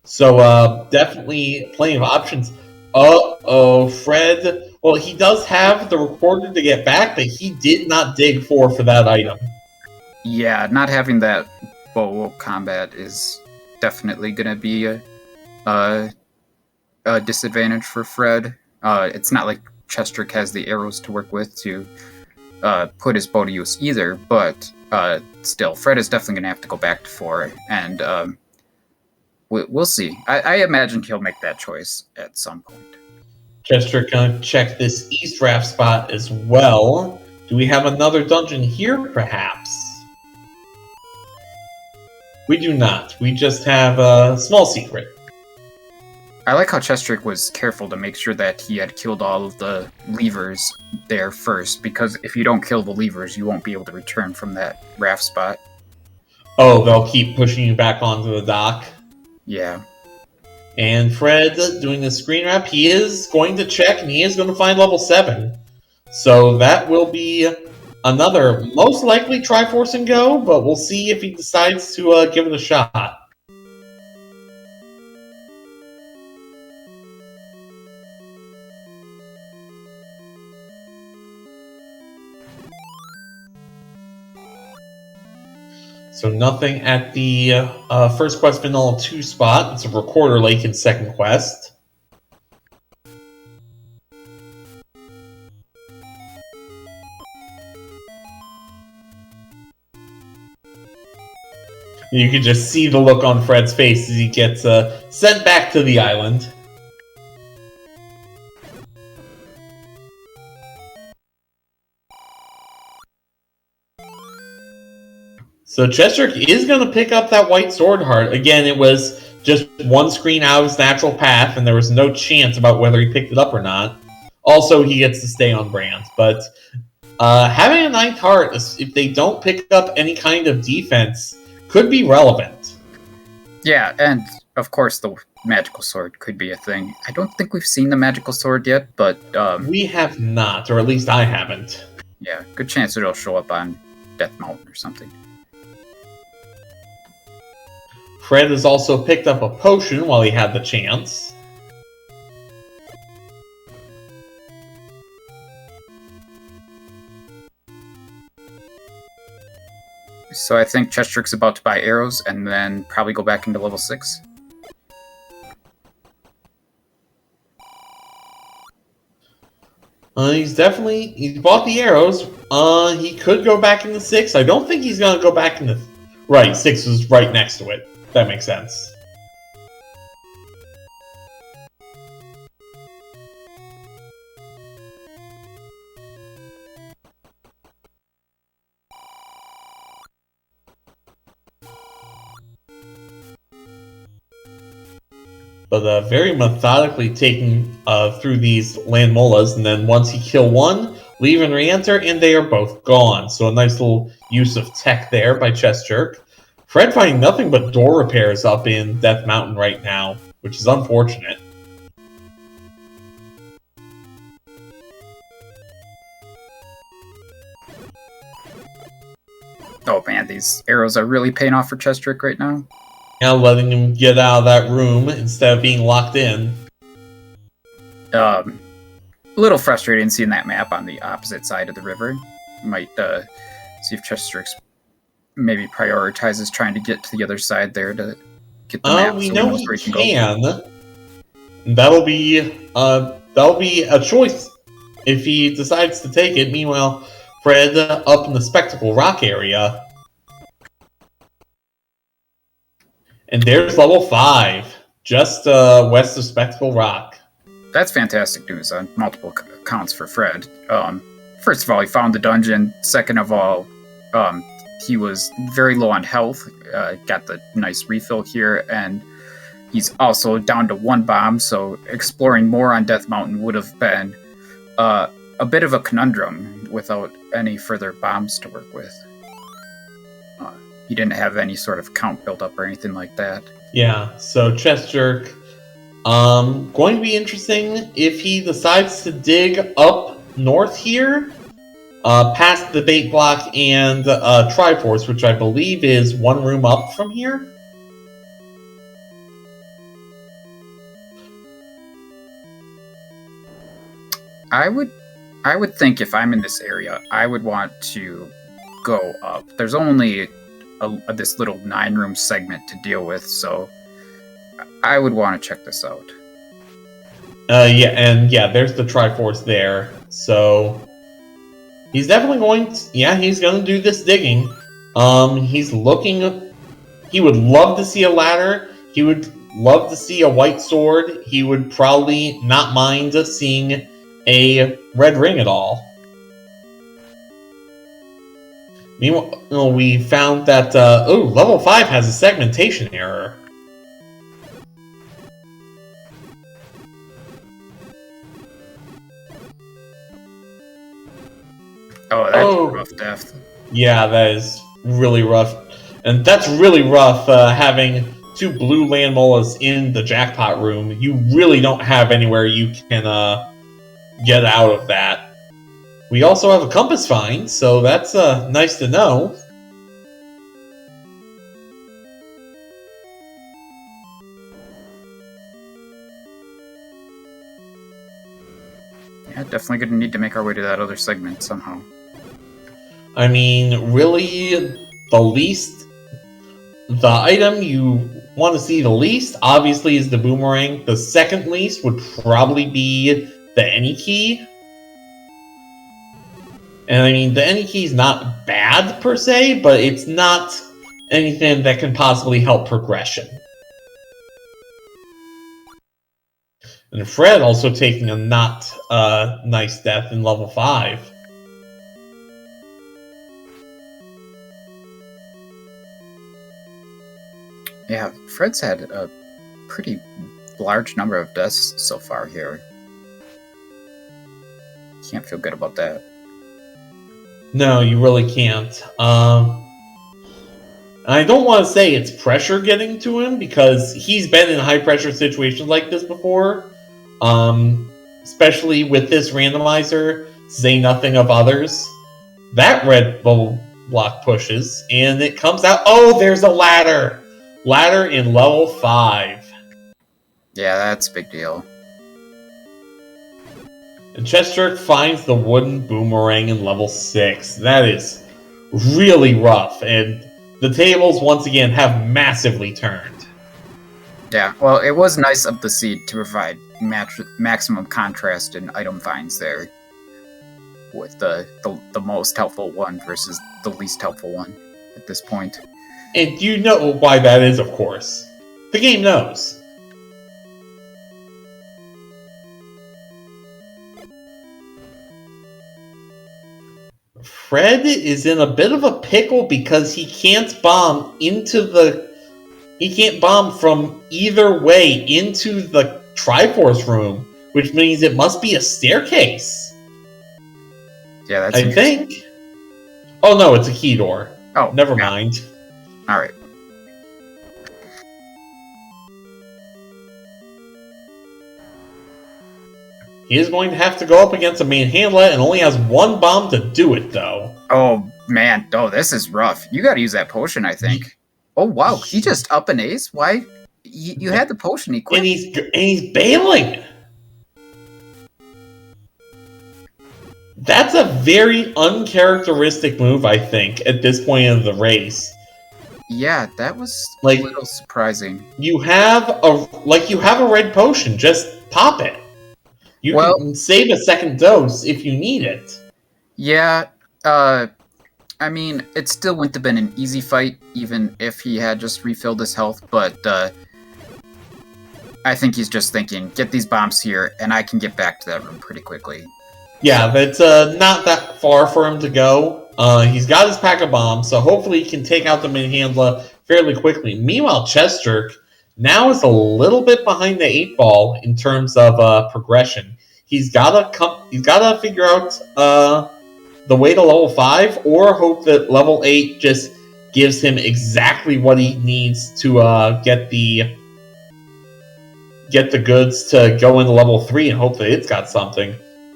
So, definitely plenty of options. Uh-oh, Fred. Well, he does have the recorder to get back, but he did not dig for that item. Yeah, not having that bow combat is definitely going to be a disadvantage for Fred. It's not like Chessjerk has the arrows to work with to put his bow to use either, but still, Fred is definitely going to have to go back to 4, and we'll see. I imagine he'll make that choice at some point. Chessjerk going to check this east raft spot as well. Do we have another dungeon here, perhaps? We do not. We just have a small secret. I like how Chessjerk was careful to make sure that he had killed all of the levers there first, because if you don't kill the levers, you won't be able to return from that raft spot. Oh, they'll keep pushing you back onto the dock? Yeah. And Fred, doing the screen wrap, he is going to check, and he is going to find level 7. So that will be another, most likely, Triforce and go, but we'll see if he decides to give it a shot. So nothing at the first quest Vanilla 2 spot. It's a recorder lake in second quest. You can just see the look on Fred's face as he gets sent back to the island. So Chessjerk is going to pick up that white sword heart. Again, it was just one screen out of his natural path, and there was no chance about whether he picked it up or not. Also, he gets to stay on brand. But having a 9th heart, if they don't pick up any kind of defense, could be relevant. Yeah, and of course the magical sword could be a thing. I don't think we've seen the magical sword yet, but... we have not, or at least I haven't. Yeah, good chance it'll show up on Death Mountain or something. Fred has also picked up a potion while he had the chance. So I think Chessjerk's about to buy arrows and then probably go back into level 6. He's bought the arrows. He could go back into 6. I don't think he's going to go back into... Right, 6 is right next to it. That makes sense. But very methodically taking through these land molas, and then once you kill one, leave and re-enter, and they are both gone. So a nice little use of tech there by Chessjerk. Fred finding nothing but door repairs up in Death Mountain right now. which is unfortunate. Oh man, these arrows are really paying off for chessjerk right now. Now letting him get out of that room instead of being locked in. A little frustrating seeing that map on the opposite side of the river. Might see if chessjerk maybe prioritizes trying to get to the other side there to get the map. We so know knows he where he can. That'll be a choice if he decides to take it. Meanwhile, Fred up in the Spectacle Rock area. And there's level 5, just west of Spectacle Rock. That's fantastic news on multiple counts for Fred. First of all, he found the dungeon. Second of all, he was very low on health. Got the nice refill here, and he's also down to 1 bomb, so exploring more on Death Mountain would have been a bit of a conundrum without any further bombs to work with. He didn't have any sort of count built up or anything like that. Yeah, so chessjerk. Going to be interesting if he decides to dig up north here, past the bait block and Triforce, which I believe is 1 room up from here. I would think if I'm in this area, I would want to go up. There's only this little 9-room segment to deal with, so I would want to check this out. Yeah, there's the Triforce there. So he's definitely going to, he's going to do this digging. He's looking, he would love to see a ladder. He would love to see a white sword. He would probably not mind seeing a red ring at all. Meanwhile, we found that, level 5 has a segmentation error. Oh, that's a rough death. Yeah, that is really rough. And that's really rough, having 2 blue land molas in the jackpot room. You really don't have anywhere you can get out of that. We also have a compass find, so that's nice to know. Yeah, definitely going to need to make our way to that other segment somehow. I mean, really, the item you want to see the least, obviously, is the boomerang. The second least would probably be the any key. And I mean, the any key is not bad per se, but it's not anything that can possibly help progression. And Fred also taking a not nice death in level 5. Yeah, Fred's had a pretty large number of deaths so far here. Can't feel good about that. No, you really can't. I don't want to say it's pressure getting to him, because he's been in high-pressure situations like this before. Especially with this randomizer, say nothing of others. That red bubble block pushes, and it comes out. Oh, there's a ladder! Ladder in level 5. Yeah, that's a big deal. And chessjerk finds the wooden boomerang in level 6. That is really rough, and the tables once again have massively turned. Yeah, well, it was nice of the seed to provide maximum contrast in item finds there, with the most helpful one versus the least helpful one at this point. And you know why that is, of course. The game knows. Fred is in a bit of a pickle because he can't bomb he can't bomb from either way into the Triforce room, which means it must be a staircase. Yeah, that's I think. Oh no, it's a key door. Oh, never mind. All right. He is going to have to go up against a manhandler and only has one bomb to do it, though. Oh, man. Oh, this is rough. You gotta use that potion, I think. Oh, wow. He just up an ace? Why? You had the potion equipped. And he's bailing. That's a very uncharacteristic move, I think, at this point in the race. Yeah, that was like, a little surprising. You have a red potion. Just pop it. You can save a second dose if you need it. Yeah, I mean, it still wouldn't have been an easy fight, even if he had just refilled his health, but, I think he's just thinking, get these bombs here, and I can get back to that room pretty quickly. Yeah, that's not that far for him to go. He's got his pack of bombs, so hopefully he can take out the manhandler fairly quickly. Meanwhile, chessjerk now is a little bit behind the 8-ball in terms of progression. He's gotta figure out the way to level 5, or hope that level 8 just gives him exactly what he needs to get the goods to go into level 3 and hope that it's got something.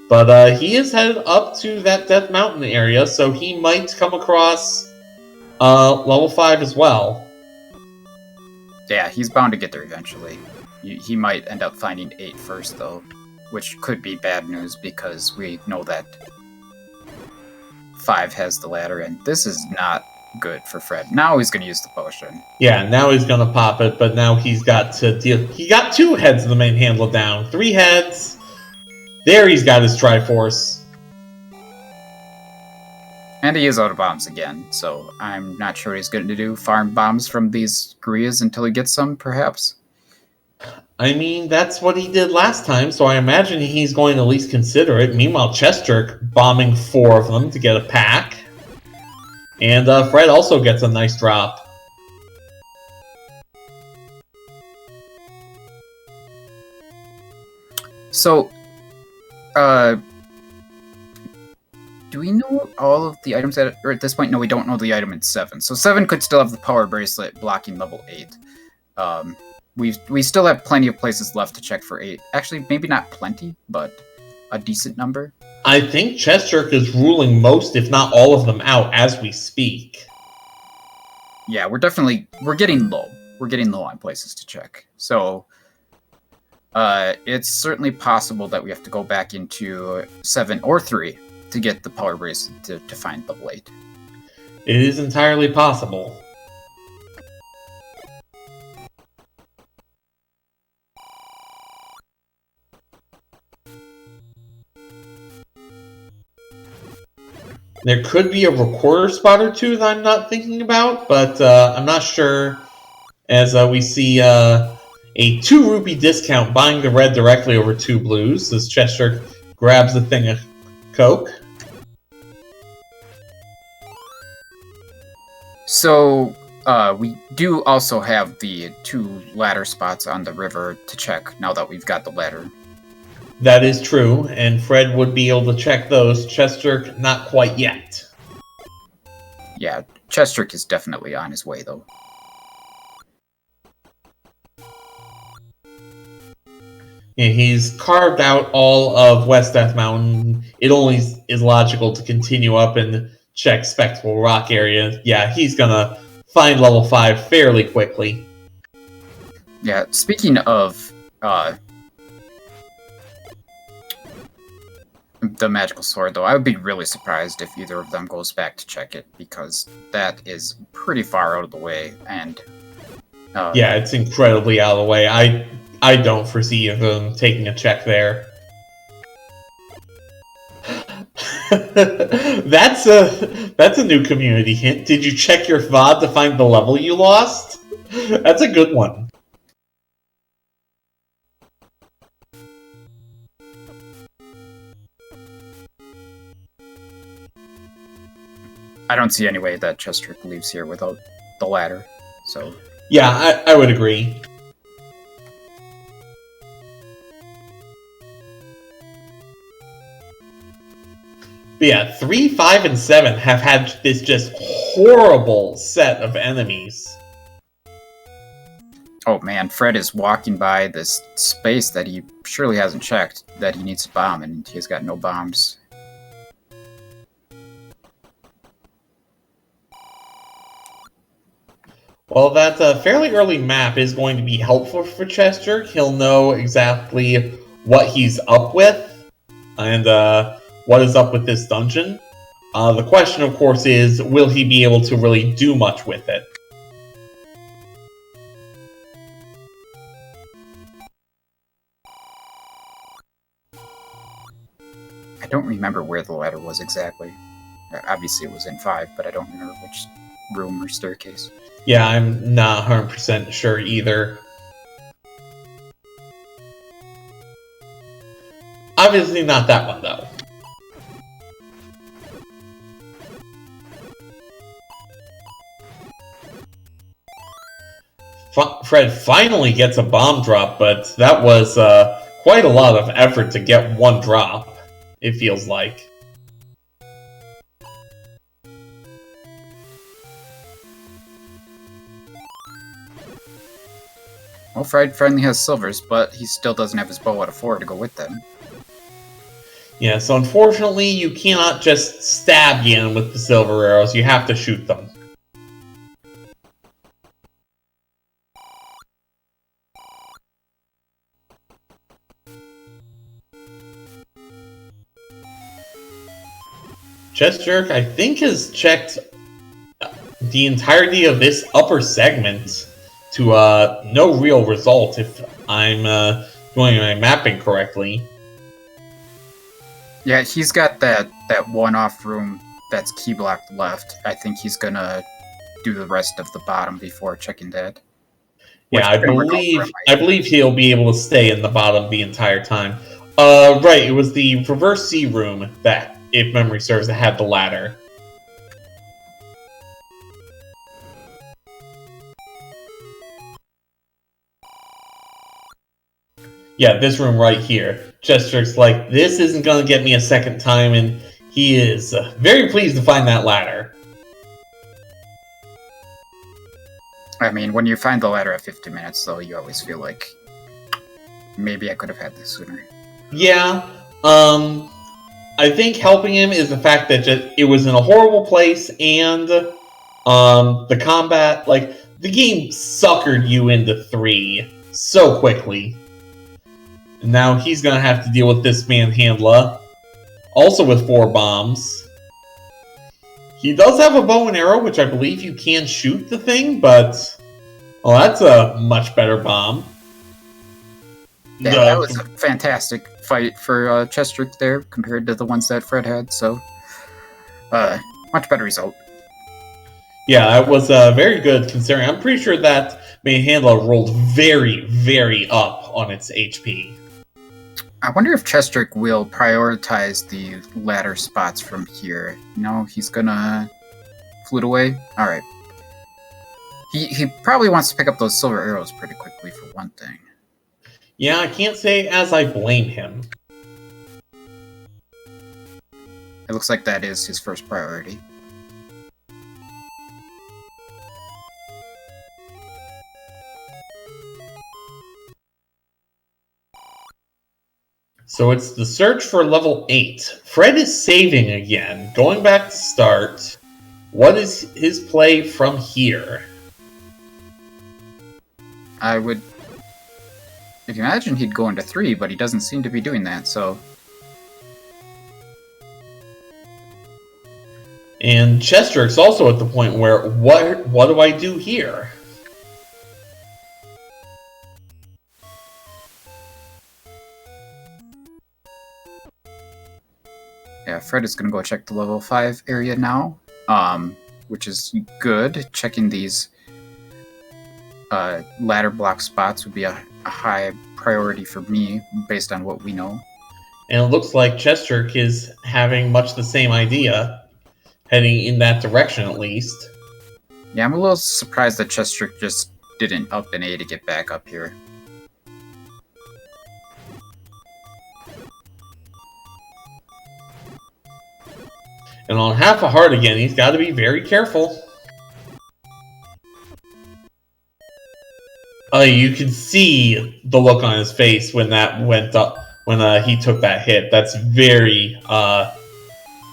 But he is headed up to that Death Mountain area, so he might come across level 5 as well. Yeah, he's bound to get there eventually. He might end up finding 8 first, though, which could be bad news because we know that 5 has the ladder, and this is not good for Fred. Now he's going to use the potion. Yeah, now he's going to pop it, but now he's got to deal... He got 2 heads of the manhandler down. 3 heads... There he's got his Triforce. And he is out of bombs again, so I'm not sure what he's going to do. Farm bombs from these Gurias until he gets some, perhaps? I mean, that's what he did last time, so I imagine he's going to at least consider it. Meanwhile, chessjerk bombing 4 of them to get a pack. And Fred also gets a nice drop. So... do we know all of the items or at this point? No, we don't know the item in 7. So 7 could still have the power bracelet blocking level 8. We still have plenty of places left to check for 8. Actually, maybe not plenty, but a decent number. I think chessjerk is ruling most, if not all of them out as we speak. Yeah, we're getting low. We're getting low on places to check. So... it's certainly possible that we have to go back into 7 or 3 to get the power bracelet to find level 8. It is entirely possible. There could be a recorder spot or 2 that I'm not thinking about, but I'm not sure as we see... a 2 rupee discount buying the red directly over 2 blues as chessjerk grabs a thing of Coke. So, we do also have the 2 ladder spots on the river to check now that we've got the ladder. That is true, and Fred would be able to check those. chessjerk, not quite yet. Yeah, chessjerk is definitely on his way, though. And he's carved out all of West Death Mountain. It only is logical to continue up and check Spectacle Rock area. Yeah, he's gonna find level 5 fairly quickly. Yeah, speaking of the magical sword, though, I would be really surprised if either of them goes back to check it, because that is pretty far out of the way, and... yeah, it's incredibly out of the way. I don't foresee them taking a check there. That's a new community hint. Did you check your VOD to find the level you lost? That's a good one. I don't see any way that chessjerk leaves here without the ladder, so... Yeah, I would agree. But yeah, 3, 5, and 7 have had this just horrible set of enemies. Oh man, Fred is walking by this space that he surely hasn't checked that he needs to bomb, and he's got no bombs. Well, that fairly early map is going to be helpful for chessjerk. He'll know exactly what he's up with and what is up with this dungeon. The question, of course, is will he be able to really do much with it? I don't remember where the ladder was exactly. Obviously it was in 5, but I don't remember which room or staircase. Yeah, I'm not 100% sure either. Obviously not that one, though. Fred finally gets a bomb drop, but that was quite a lot of effort to get one drop, it feels like. Well, Fred finally has silvers, but he still doesn't have his bow out of 4 to go with them. Yeah, so unfortunately you cannot just stab Ganon with the silver arrows, you have to shoot them. chessjerk, I think, has checked the entirety of this upper segment to no real result, if I'm doing my mapping correctly. Yeah, he's got that one-off room that's key blocked left. I think he's gonna do the rest of the bottom before checking that. Yeah, I believe he'll be able to stay in the bottom the entire time. Right, it was the reverse C room that, if memory serves, that had the ladder. Yeah, this room right here. chessjerk's like, this isn't going to get me a second time, and he is very pleased to find that ladder. I mean, when you find the ladder at 50 minutes, though, you always feel like, maybe I could have had this sooner. Yeah, I think helping him is the fact that it was in a horrible place, and the combat, like, the game suckered you into 3 so quickly. And now he's going to have to deal with this manhandler, also with 4 bombs. He does have a bow and arrow, which I believe you can shoot the thing, but well, that's a much better bomb. Yeah, that was a fantastic fight for chessjerk there compared to the ones that Fred had, so much better result. Yeah, that was very good considering. I'm pretty sure that manhandler rolled very, very up on its HP. I wonder if chessjerk will prioritize the ladder spots from here. No, he's gonna flute away? Alright. He probably wants to pick up those silver arrows pretty quickly for one thing. Yeah, I can't say as I blame him. It looks like that is his first priority. So it's the search for level 8. Fred is saving again, going back to start. What is his play from here? I would imagine he'd go into 3, but he doesn't seem to be doing that, so... And chessjerk's also at the point where, what do I do here? Yeah, Fred is going to go check the level 5 area now, which is good. Checking these ladder block spots would be a high priority for me, based on what we know. And it looks like chessjerk is having much the same idea, heading in that direction at least. Yeah, I'm a little surprised that chessjerk just didn't up an A to get back up here. And on half a heart again, he's got to be very careful. You can see the look on his face when that went up, when he took that hit. That's very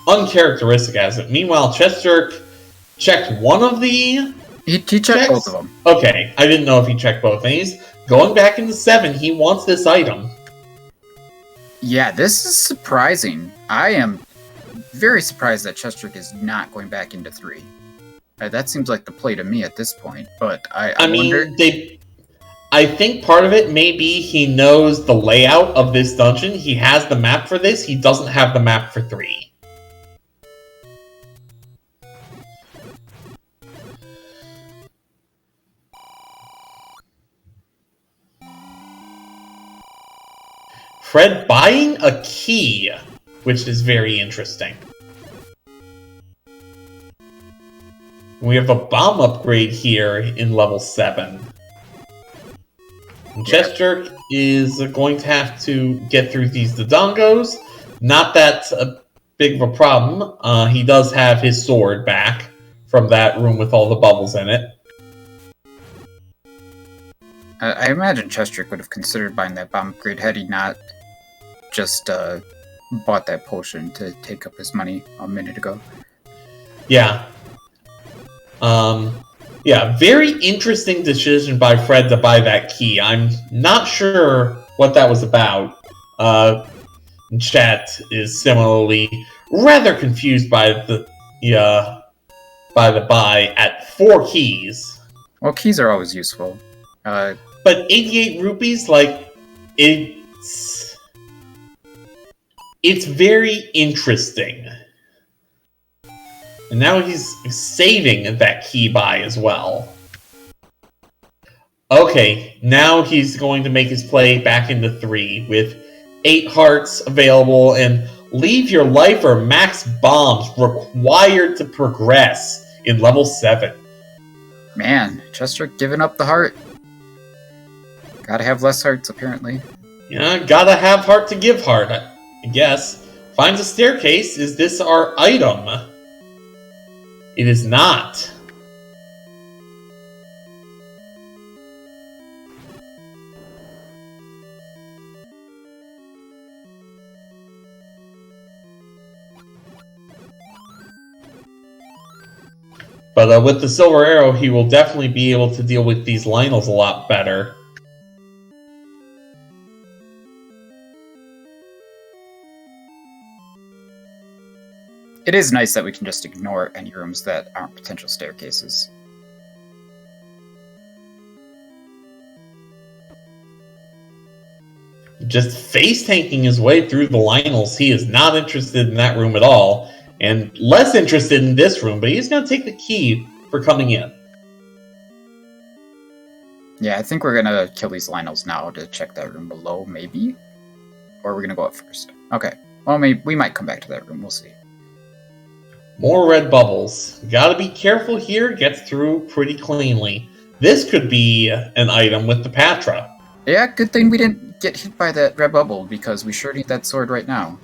uncharacteristic as it. Meanwhile, chessjerk checked one of the He checked both of them. Okay, I didn't know if he checked both. And he's going back into 7. He wants this item. Yeah, this is surprising. I am very surprised that chessjerk is not going back into 3. That seems like the play to me at this point, but I mean, wonder... I think part of it may be he knows the layout of this dungeon. He has the map for this. He doesn't have the map for 3. Fred buying a key, which is very interesting. We have a bomb upgrade here in level 7. And chessjerk is going to have to get through these Dodongos. Not that big of a problem. He does have his sword back from that room with all the bubbles in it. I imagine chessjerk would have considered buying that bomb upgrade had he not just bought that potion to take up his money a minute ago. Yeah. Yeah, very interesting decision by Fred to buy that key. I'm not sure what that was about. Chat is similarly rather confused by the buy at 4 keys. Well, keys are always useful. But 88 rupees, like, it's very interesting. And now he's saving that key buy as well. Okay, now he's going to make his play back into 3 with 8 hearts available and leave your life or max bombs required to progress in level 7. Man, chessjerk giving up the heart. Gotta have less hearts, apparently. Yeah, gotta have heart to give heart, I guess. Finds a staircase. Is this our item? It is not. But with the silver arrow, he will definitely be able to deal with these Lionels a lot better. It is nice that we can just ignore any rooms that aren't potential staircases. Just face-tanking his way through the Lionels. He is not interested in that room at all. And less interested in this room, but he's going to take the key for coming in. Yeah, I think we're going to kill these Lionels now to check that room below, maybe? Or we're going to go up first. Okay. Well, we might come back to that room. We'll see. More red bubbles. Gotta be careful here. Gets through pretty cleanly. This could be an item with the Patra. Yeah, good thing we didn't get hit by that red bubble, because we sure need that sword right now.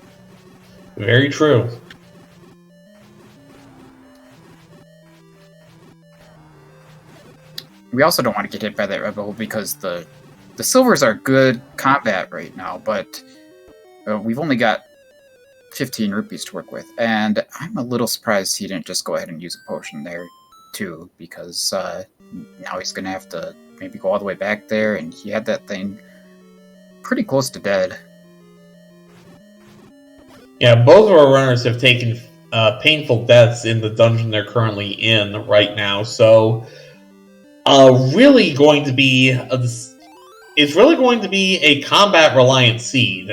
Very true. We also don't want to get hit by that red bubble because the silvers are good combat right now, but we've only got 15 rupees to work with, and I'm a little surprised he didn't just go ahead and use a potion there too, because now he's gonna have to maybe go all the way back there, and he had that thing pretty close to dead. Yeah, both of our runners have taken painful deaths in the dungeon they're currently in right now, so really going to be it's really going to be a combat reliant seed.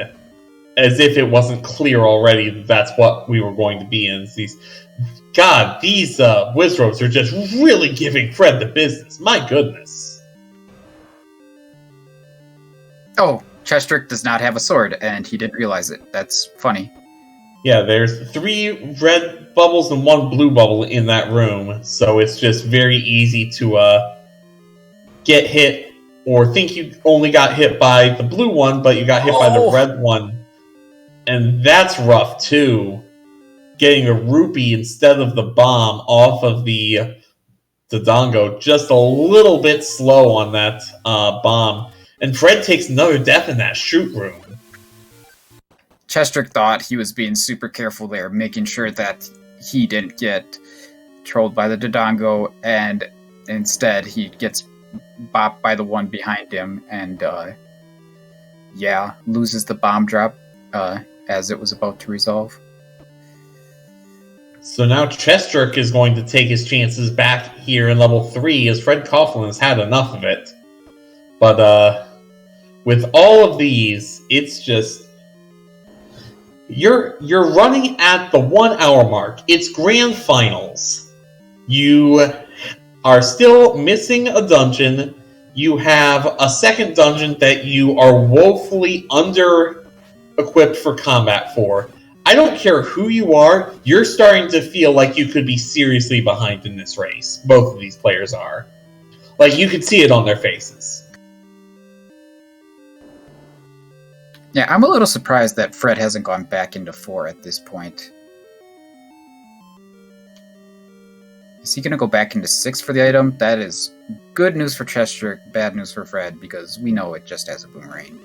As if it wasn't clear already that that's what we were going to be in. These Wizrows are just really giving Fred the business. My goodness. Oh, chessjerk does not have a sword, and he didn't realize it. That's funny. Yeah, there's 3 red bubbles and 1 blue bubble in that room, so it's just very easy to get hit or think you only got hit by the blue one, but you got hit by the red one. And that's rough, too. Getting a rupee instead of the bomb off of the Dodongo just a little bit slow on that bomb. And Fred takes another death in that shoot room. Chessjerk thought he was being super careful there, making sure that he didn't get trolled by the Dodongo, and instead he gets bopped by the one behind him, and yeah, loses the bomb drop as it was about to resolve. So now chessjerk is going to take his chances back here in level 3, as Fred Coughlin has had enough of it. But with all of these, it's just... You're running at the 1 hour mark. It's grand finals. You are still missing a dungeon. You have a second dungeon that you are woefully under-equipped for combat for. I don't care who you are, you're starting to feel like you could be seriously behind in this race. Both of these players are. Like, you could see it on their faces. Yeah, I'm a little surprised that Fred hasn't gone back into 4 at this point. Is he going to go back into 6 for the item? That is good news for chessjerk, bad news for Fred, because we know it just has a boomerang.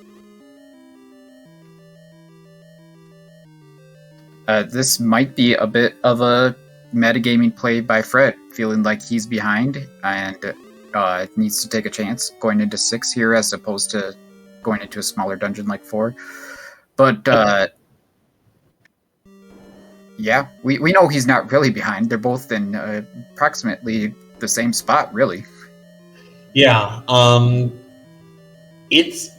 This might be a bit of a metagaming play by Fred, feeling like he's behind and needs to take a chance going into 6 here as opposed to going into a smaller dungeon like 4. But yeah, we know he's not really behind. They're both in approximately the same spot, really. Yeah, it's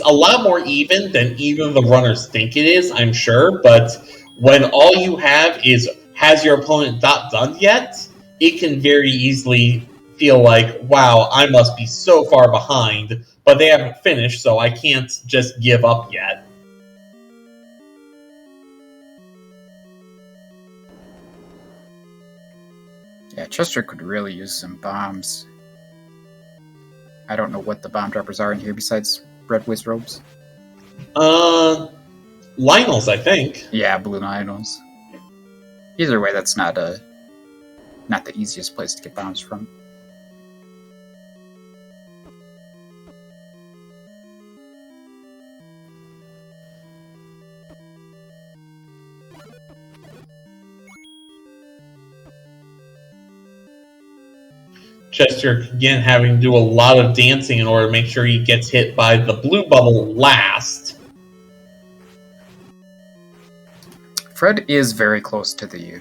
a lot more even than even the runners think it is, I'm sure, but when all you have is, has your opponent not done yet, it can very easily feel like, wow, I must be so far behind, but they haven't finished, so I can't just give up yet. Yeah, chessjerk could really use some bombs. I don't know what the bomb droppers are in here besides red whiz robes. Lionels, I think. Yeah, blue Lionels. Either way, that's not the easiest place to get bombs from. chessjerk, again, having to do a lot of dancing in order to make sure he gets hit by the blue bubble last. Fred is very close to the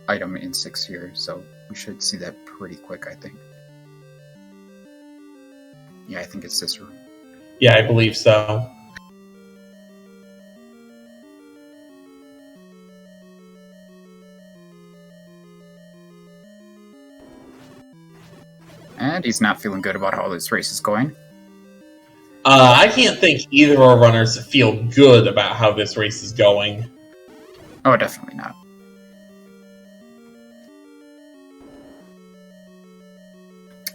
item in 6 here, so we should see that pretty quick, I think. Yeah, I think it's this room. Yeah, I believe so. And he's not feeling good about how this race is going. I can't think either of our runners feel good about how this race is going. Oh, definitely not.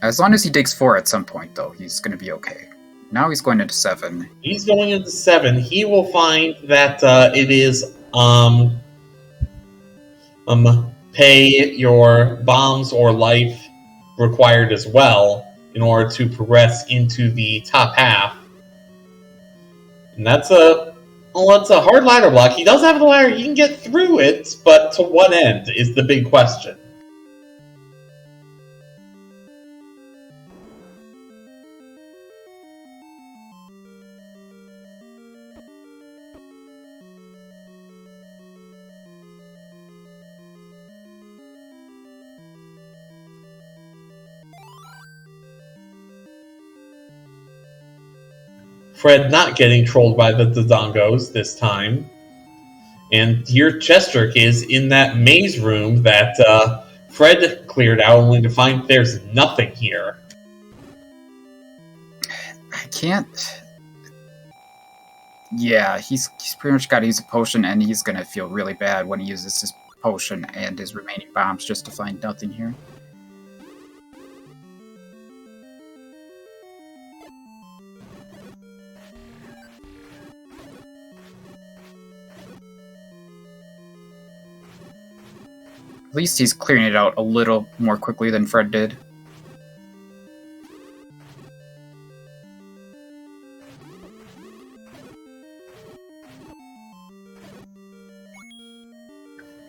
As long as he digs 4 at some point, though, he's going to be okay. Now he's going into 7. He's going into 7. He will find that it is pay your bombs or life required as well in order to progress into the top half. And that's a hard ladder block. He does have the ladder. He can get through it, but to what end is the big question. Fred not getting trolled by the Dodongos this time. And here chessjerk is in that maze room that Fred cleared out, only to find there's nothing here. I can't... Yeah, he's pretty much got to use a potion, and he's going to feel really bad when he uses his potion and his remaining bombs just to find nothing here. At least he's clearing it out a little more quickly than Fred did.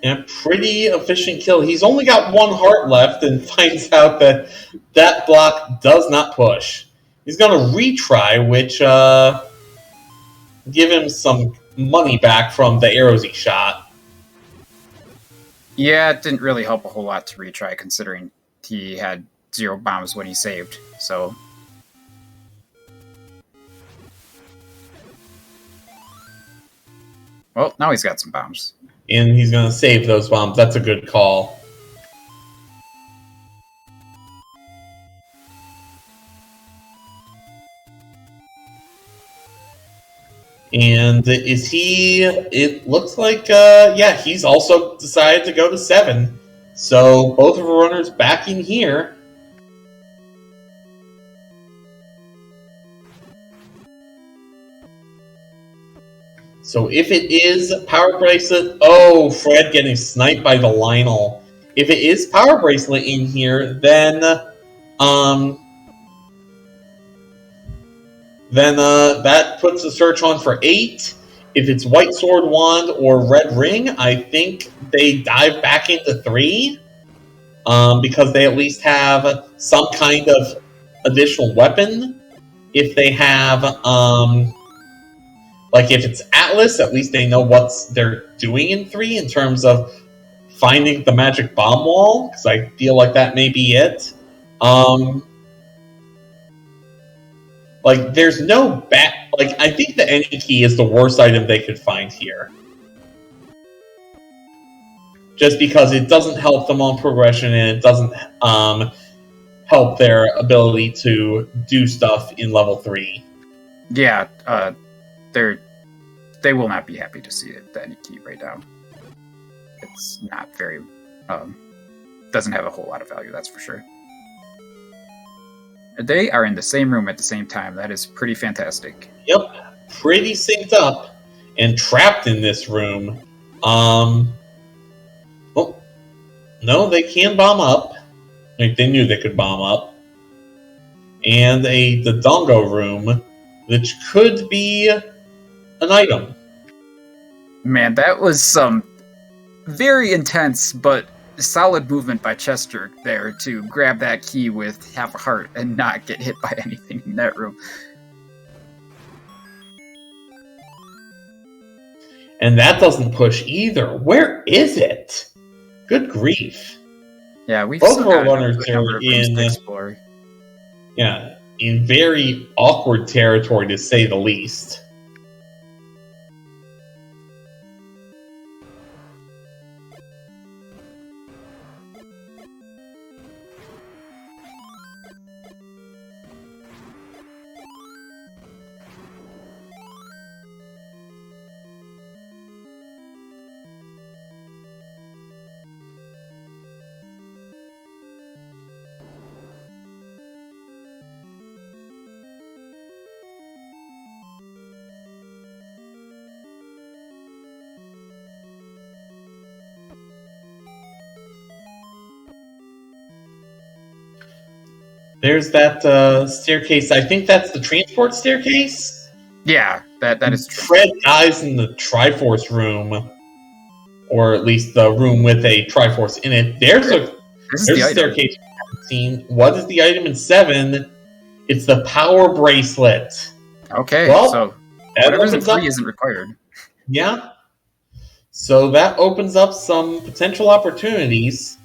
And a pretty efficient kill. He's only got 1 heart left and finds out that that block does not push. He's going to retry, which give him some money back from the arrows he shot. Yeah, it didn't really help a whole lot to retry, considering he had 0 bombs when he saved, so... Well, now he's got some bombs. And he's going to save those bombs. That's a good call. And is he... It looks like, yeah, he's also decided to go to 7. So both of our runners back in here. So if it is Power Bracelet... Oh, Fred getting sniped by the Lionel. If it is Power Bracelet in here, then that puts the search on for 8. If it's White Sword Wand or Red Ring, I think they dive back into 3. Because they at least have some kind of additional weapon. If they have... like, if it's Atlas, at least they know what they're doing in 3 in terms of finding the magic bomb wall, because I feel like that may be it. Like, there's no like, I think the Any Key is the worst item they could find here. Just because it doesn't help them on progression, and it doesn't help their ability to do stuff in level 3. Yeah, they will not be happy to see it, the Any Key right now. It's not very... doesn't have a whole lot of value, that's for sure. They are in the same room at the same time. That is pretty fantastic. Yep, pretty synced up and trapped in this room. Oh, no, they can bomb up. Like, they knew they could bomb up. And the Dongo room, which could be an item. Man, that was some very intense but solid movement by chessjerk there to grab that key with half a heart and not get hit by anything in that room. And that doesn't push either. Where is it? Good grief. Yeah, we've both of our runners are in explore. Yeah, in very awkward territory to say the least. There's that staircase. I think that's the transport staircase? Yeah, that is true. Fred dies in the Triforce room. Or at least the room with a Triforce in it. There's a staircase we haven't seen. What is the item in 7? It's the Power Bracelet. Okay, well, so whatever's in 3 isn't required. Yeah. So that opens up some potential opportunities.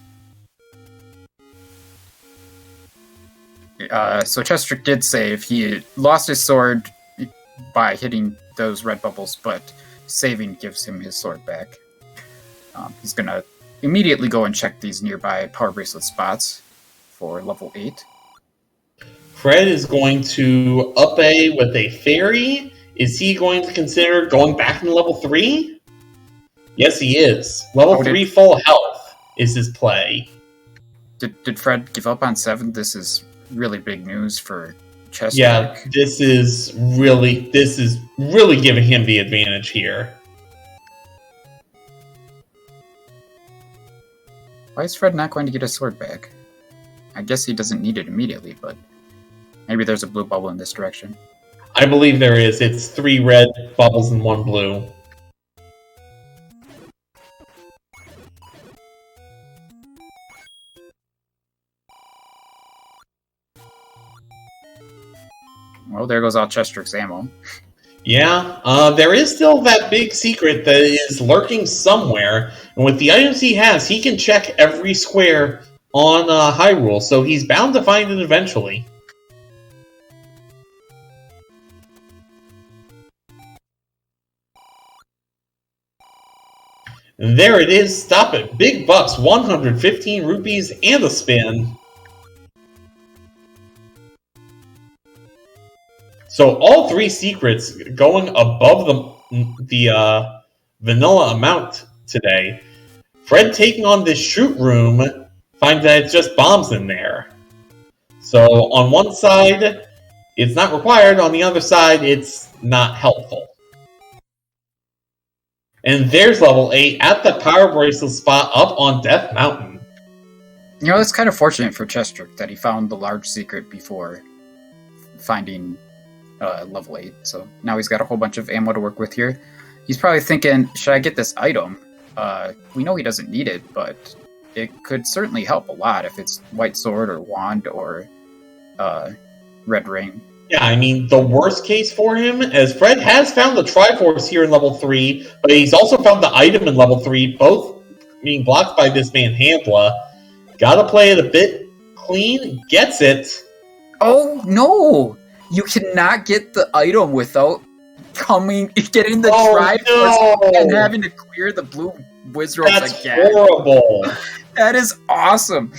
So chessjerk did save. He lost his sword by hitting those red bubbles, but saving gives him his sword back. He's going to immediately go and check these nearby Power Bracelet spots for level 8. Fred is going to up A with a fairy. Is he going to consider going back into level 3? Yes, he is. Level 3 full health is his play. Did Fred give up on 7? This is really big news for chessjerk. Yeah, this is really giving him the advantage here. Why is Fred not going to get his sword back? I guess he doesn't need it immediately, but maybe there's a blue bubble in this direction. I believe there is. It's 3 red bubbles and 1 blue. Well, there goes all Chessjerk's ammo. Yeah, there is still that big secret that is lurking somewhere, and with the items he has, he can check every square on Hyrule, so he's bound to find it eventually. And there it is, stop it, big bucks, 115 rupees and a spin. So all 3 secrets going above the vanilla amount today. Fred taking on this shoot room finds that it's just bombs in there. So on one side, it's not required. On the other side, it's not helpful. And there's level 8 at the power bracelet spot up on Death Mountain. You know, it's kind of fortunate for Chessjerk that he found the large secret before finding level 8, so now he's got a whole bunch of ammo to work with here. He's probably thinking, should I get this item? We know he doesn't need it, but it could certainly help a lot if it's white sword or wand or red ring. Yeah, I mean, the worst case for him, as Fred has found the Triforce here in level 3, but he's also found the item in level 3, both being blocked by this man Handla. Gotta play it a bit clean, gets it. Oh, no! You cannot get the item without getting the Triforce and having to clear the blue wizards again. That's horrible. That is awesome.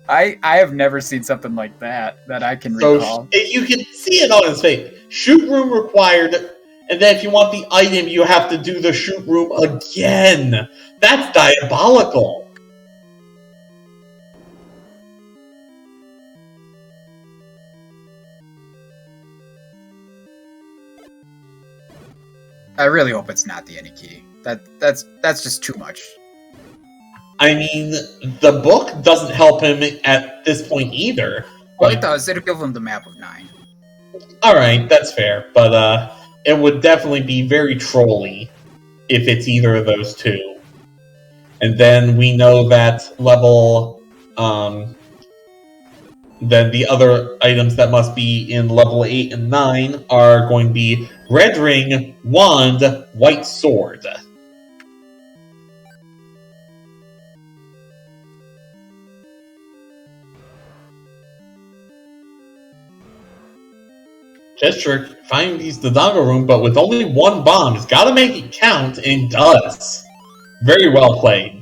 I have never seen something like that I can recall. You can see it on his face. Shoot room required, and then if you want the item, you have to do the shoot room again. That's diabolical. I really hope it's not the any key. That's just too much. I mean, the book doesn't help him at this point either. Well, it does. It'll give him the map of 9. Alright, that's fair. But it would definitely be very trolly if it's either of those two. And then we know that level... then the other items that must be in level 8 and 9 are going to be red ring, wand, white sword. Chessjerk finds the Dodongo room, but with only 1 bomb. He's got to make it count, and does. Very well played.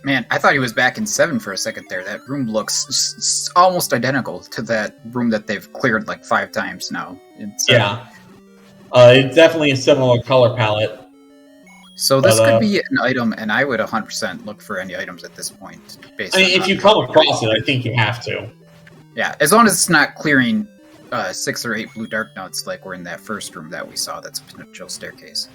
Man, I thought he was back in 7 for a second there. That room looks almost identical to that room that they've cleared like 5 times now. Yeah. It's definitely a similar color palette. So this could be an item, and I would 100% look for any items at this point. If you come across it, I think you have to. Yeah, as long as it's not clearing 6 or 8 blue dark nuts like we're in that first room that we saw that's a potential staircase.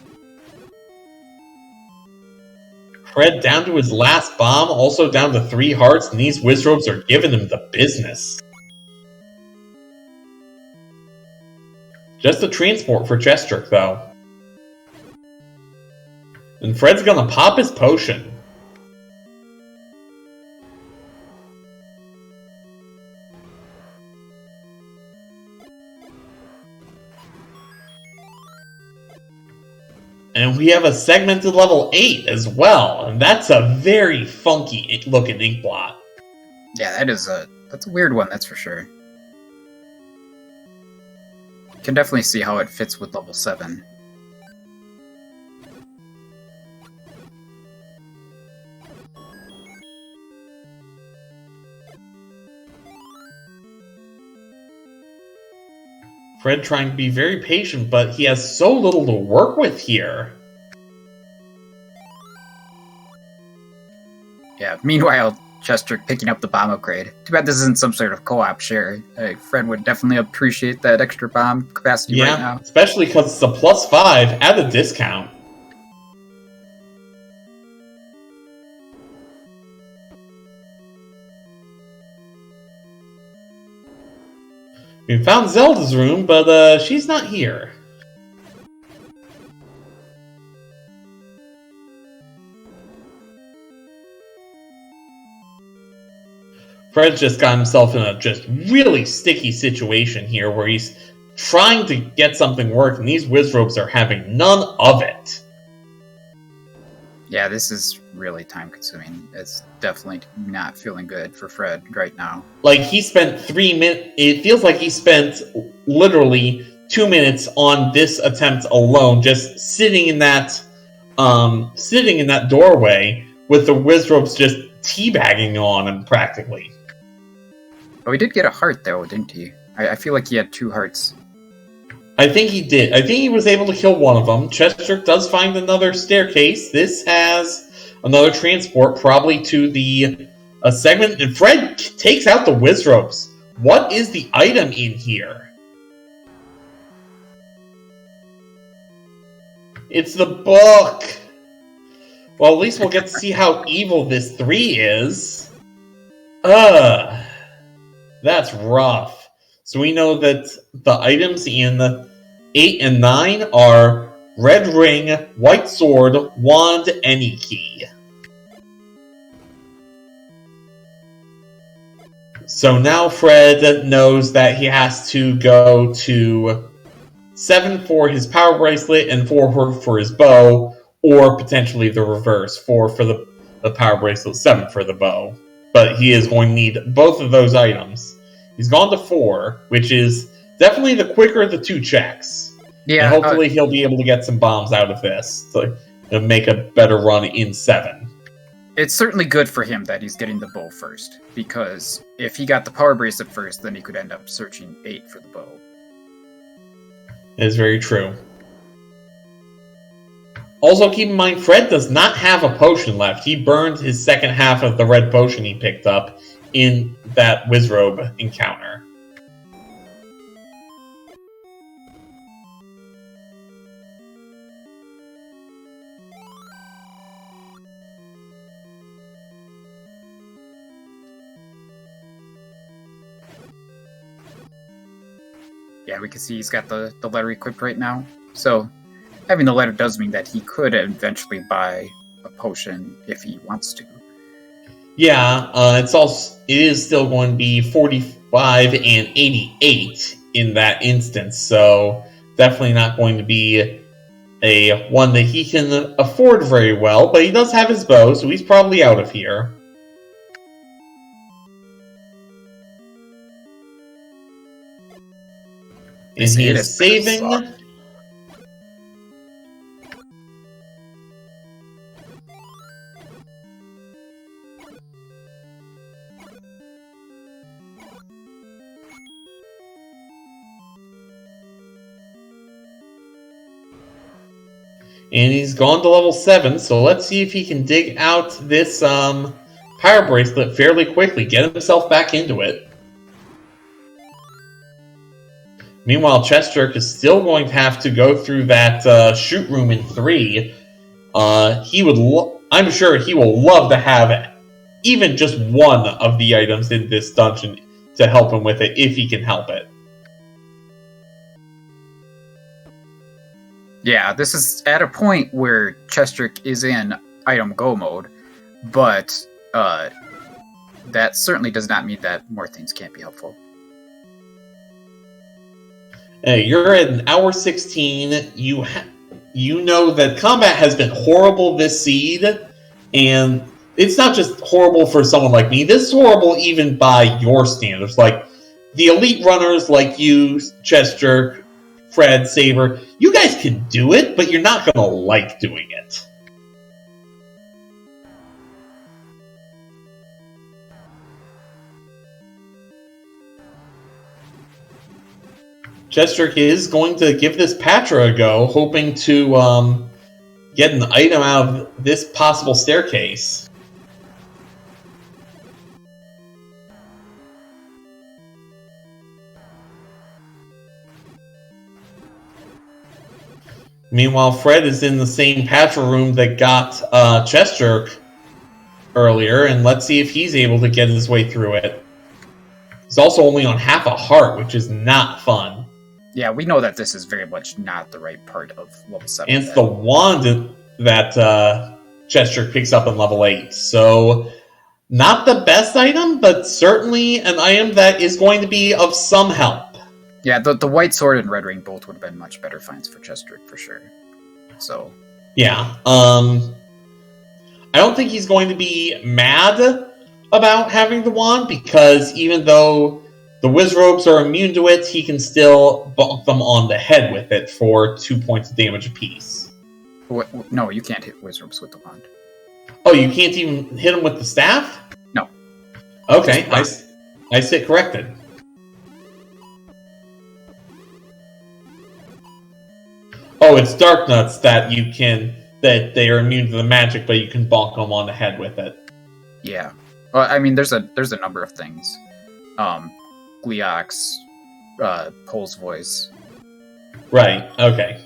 Fred down to his last bomb, also down to 3 hearts, and these wizards are giving him the business. Just a transport for Chessjerk, though. And Fred's gonna pop his potion. And we have a segmented level 8 as well, and that's a very funky looking ink blot. Yeah, that's a weird one, that's for sure. Can definitely see how it fits with level 7. Fred trying to be very patient, but he has so little to work with here. Yeah, meanwhile, Chessjerk picking up the bomb upgrade. Too bad this isn't some sort of co-op share. Fred would definitely appreciate that extra bomb capacity right now. Especially because it's a +5 at a discount. We found Zelda's room, but she's not here. Fred's just got himself in a just really sticky situation here where he's trying to get something working. These Wizrobes are having none of it. Yeah, this is really time-consuming. It's definitely not feeling good for Fred right now. Like, he spent 3 minutes... It feels like he spent literally 2 minutes on this attempt alone, just sitting in that doorway with the Wizrobes just teabagging on him, practically. Oh, he did get a heart, though, didn't he? I feel like he had 2 hearts. I think he did. I think he was able to kill one of them. chessjerk does find another staircase. This has another transport, probably to the segment. And Fred takes out the Wizrobes. What is the item in here? It's the book. Well, at least we'll get to see how evil this 3 is. That's rough. So we know that the items in 8 and 9 are red ring, white sword, wand, any key. So now Fred knows that he has to go to 7 for his power bracelet and 4 for his bow, or potentially the reverse, 4 for the power bracelet, 7 for the bow. But he is going to need both of those items. He's gone to 4, which is definitely the quicker of the 2 checks. Yeah, and hopefully he'll be able to get some bombs out of this to make a better run in 7. It's certainly good for him that he's getting the bow first, because if he got the power bracelet first, then he could end up searching 8 for the bow. It is very true. Also, keep in mind, Fred does not have a potion left. He burned his second half of the red potion he picked up in that Wizrobe encounter. Yeah, we can see he's got the letter equipped right now. So having the letter does mean that he could eventually buy a potion if he wants to. Yeah, it is still going to be 45 and 88 in that instance, so definitely not going to be a one that he can afford very well, but he does have his bow, so he's probably out of here. And he is saving. And he's gone to level 7, so let's see if he can dig out this power bracelet fairly quickly, get himself back into it. Meanwhile, chessjerk is still going to have to go through that shoot room in 3. I'm sure he will love to have even just one of the items in this dungeon to help him with it, if he can help it. Yeah, this is at a point where chessjerk is in item go mode, but that certainly does not mean that more things can't be helpful. Hey, you're at an hour 16. You know that combat has been horrible this seed, and it's not just horrible for someone like me. This is horrible even by your standards. Like, the elite runners like you, chessjerk, Fred, Saber, you guys can do it, but you're not going to like doing it. chessjerk is going to give this Patra a go, hoping to get an item out of this possible staircase. Meanwhile, Fred is in the same Patra room that got chessjerk earlier, and let's see if he's able to get his way through it. He's also only on half a heart, which is not fun. Yeah, we know that this is very much not the right part of level 7. And it's the wand that chessjerk picks up in level 8. So, not the best item, but certainly an item that is going to be of some help. Yeah, the white sword and red ring both would have been much better finds for chessjerk for sure. So yeah, I don't think he's going to be mad about having the wand, because even though the Wizrobes are immune to it, he can still bonk them on the head with it for 2 points of damage apiece. No, you can't hit Wizrobes with the wand. Oh, you can't even hit him with the staff? No. Okay, I sit corrected. Oh, it's Dark Nuts that they are immune to the magic, but you can bonk them on the head with it. Yeah. Well, I mean, there's a number of things. Gleox, Pole's voice. Right, okay.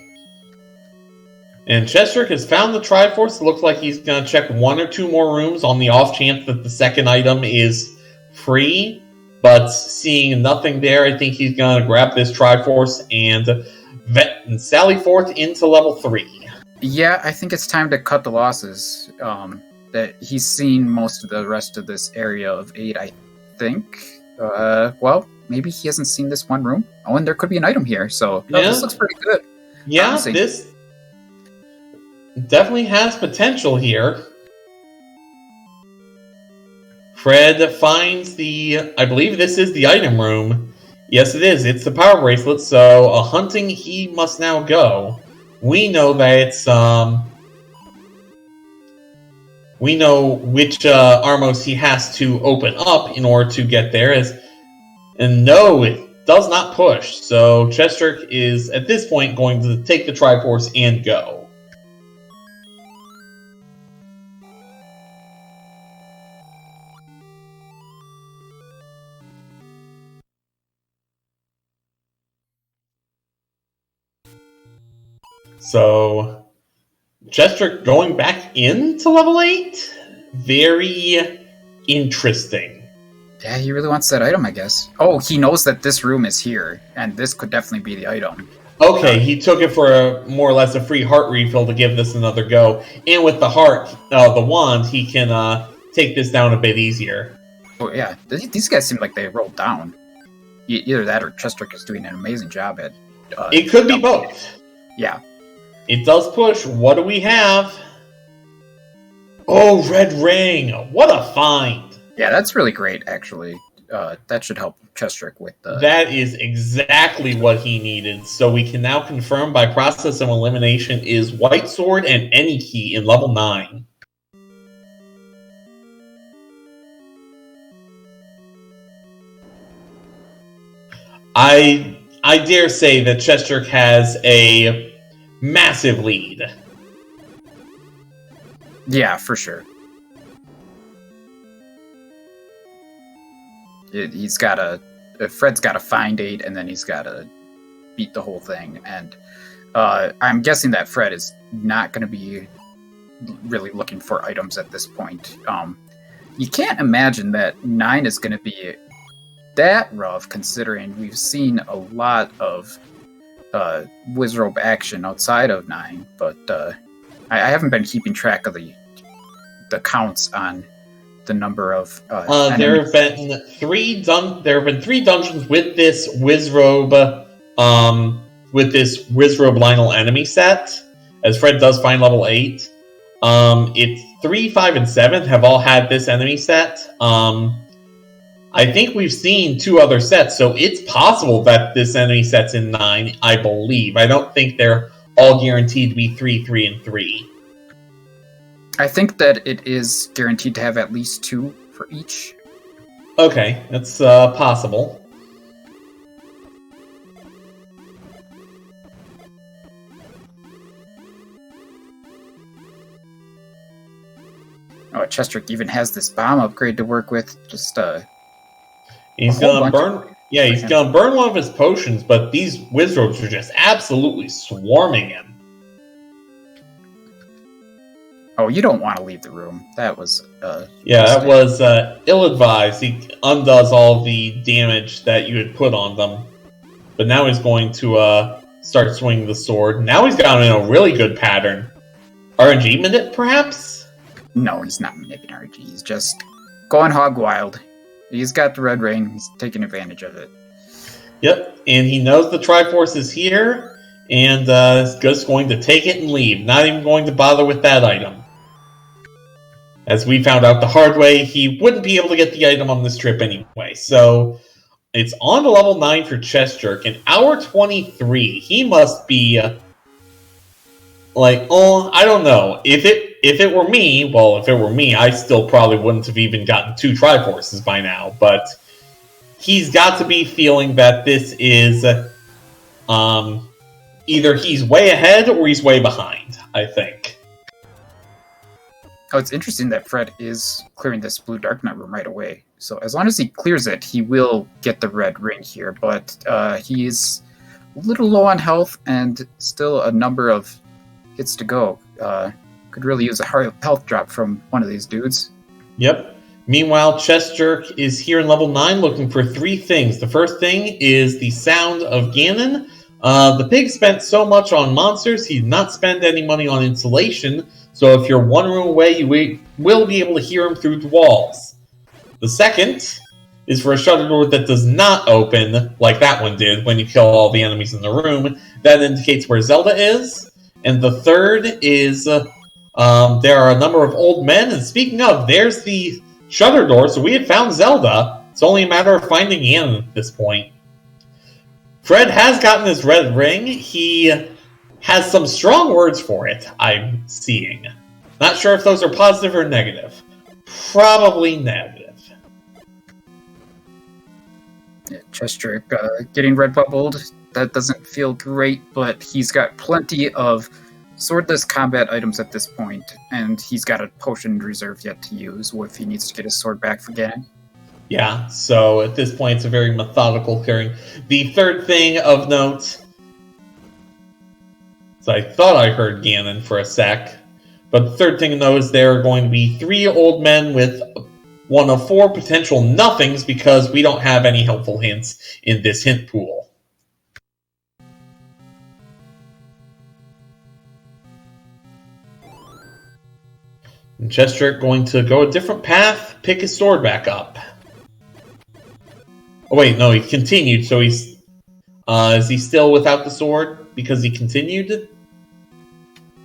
And chessjerk has found the Triforce. It looks like he's going to check 1 or 2 more rooms on the off chance that the second item is free. But seeing nothing there, I think he's going to grab this Triforce and sally forth into level 3. Yeah, I think it's time to cut the losses. That he's seen most of the rest of this area of 8, I think. Well, maybe he hasn't seen this one room. Oh, and there could be an item here, so this looks pretty good. Yeah, Promising. This definitely has potential here. Fred finds I believe this is the item room. Yes, it is. It's the power bracelet, so a hunting he must now go. We know that it's, we know which Armos he has to open up in order to get there. And no, it does not push. So chessjerk is, at this point, going to take the Triforce and go. So, chessjerk going back into level 8? Very interesting. Yeah, he really wants that item, I guess. Oh, he knows that this room is here, and this could definitely be the item. Okay, he took it for more or less a free heart refill to give this another go. And with the heart, the wand, he can take this down a bit easier. Oh, yeah. These guys seem like they rolled down. Either that or chessjerk is doing an amazing job at... it could be both. Yeah. It does push. What do we have? Oh, red ring. What a find. Yeah, that's really great, actually. That should help chessjerk with the... That is exactly what he needed. So we can now confirm by process of elimination is white sword and any key in level 9. I dare say that chessjerk has a massive lead. Yeah, for sure. He's got Fred's got to find 8, and then he's got to beat the whole thing. And I'm guessing that Fred is not going to be really looking for items at this point. You can't imagine that 9 is going to be that rough, considering we've seen a lot of Wizrobe action outside of 9, but I haven't been keeping track of the counts on the number of there have been 3 dungeons with this Wizrobe Lionel enemy set, as Fred does find level 8. It's 3, 5, and 7 have all had this enemy set. I think we've seen 2 other sets, so it's possible that this enemy set's in 9, I believe. I don't think they're all guaranteed to be 3, 3, and 3. I think that it is guaranteed to have at least 2 for each. Okay, that's possible. Oh, chessjerk even has this bomb upgrade to work with. Just he's gonna burn. Yeah, he's gonna burn one of his potions, but these Wizrobes are just absolutely swarming him. Oh, you don't want to leave the room. That was yeah, that was ill-advised. He undoes all the damage that you had put on them. But now he's going to start swinging the sword. Now he's got in a really good pattern. RNG minute, perhaps? No, he's not manipulating RNG. He's just going hog wild. He's got the red ring. He's taking advantage of it. Yep, and he knows the Triforce is here, and is just going to take it and leave. Not even going to bother with that item. As we found out the hard way, he wouldn't be able to get the item on this trip anyway. So it's on to level 9 for chessjerk. In hour 23, he must be like, oh, I don't know. If it were me, I still probably wouldn't have even gotten 2 Triforces by now. But he's got to be feeling that this is either he's way ahead or he's way behind, I think. Oh, it's interesting that Fred is clearing this blue Dark Knight room right away. So as long as he clears it, he will get the red ring here. But he's a little low on health and still a number of hits to go. Could really use a health drop from one of these dudes. Yep. Meanwhile, chessjerk is here in level 9 looking for 3 things. The first thing is the sound of Ganon. The pig spent so much on monsters, he did not spend any money on insulation. So if you're one room away, you will be able to hear him through the walls. The second is for a shutter door that does not open, like that one did, when you kill all the enemies in the room. That indicates where Zelda is. And the third is there are a number of old men. And speaking of, there's the shutter door. So we had found Zelda. It's only a matter of finding Ganon at this point. Fred has gotten his red ring. He has some strong words for it, I'm seeing. Not sure if those are positive or negative. Probably negative. Yeah, chessjerk getting red bubbled. That doesn't feel great, but he's got plenty of swordless combat items at this point, and he's got a potion reserve yet to use if he needs to get his sword back for Ganon. Yeah, so at this point it's a very methodical clearing. The third thing of note... So I thought I heard Ganon for a sec. But the third thing to know is there are going to be 3 old men with one of 4 potential nothings because we don't have any helpful hints in this hint pool. And chessjerk going to go a different path, pick his sword back up. Oh wait, no, he continued, so he's... is he still without the sword because he continued?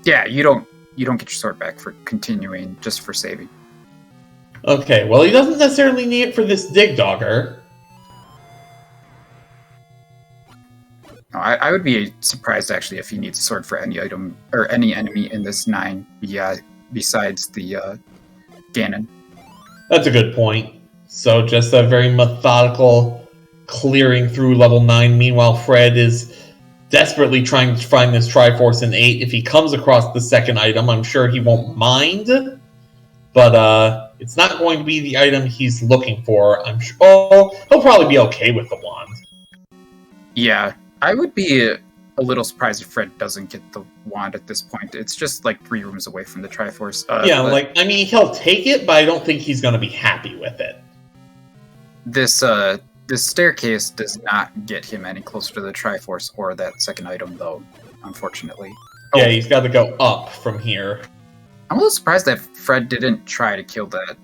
Yeah, you don't get your sword back for continuing, just for saving. Okay, well he doesn't necessarily need it for this dig dogger. No, I would be surprised actually if he needs a sword for any item or any enemy in this 9 besides the Ganon. That's a good point. So just a very methodical clearing through level 9. Meanwhile, Fred is desperately trying to find this Triforce in 8. If he comes across the second item, I'm sure he won't mind. But it's not going to be the item he's looking for. I'm sure. Oh, he'll probably be okay with the wand. Yeah, I would be a little surprised if Fred doesn't get the wand at this point. It's just like 3 rooms away from the Triforce. Yeah, I mean, he'll take it, but I don't think he's going to be happy with it. This staircase does not get him any closer to the Triforce or that second item, though, unfortunately. Oh. Yeah, he's got to go up from here. I'm a little surprised that Fred didn't try to kill the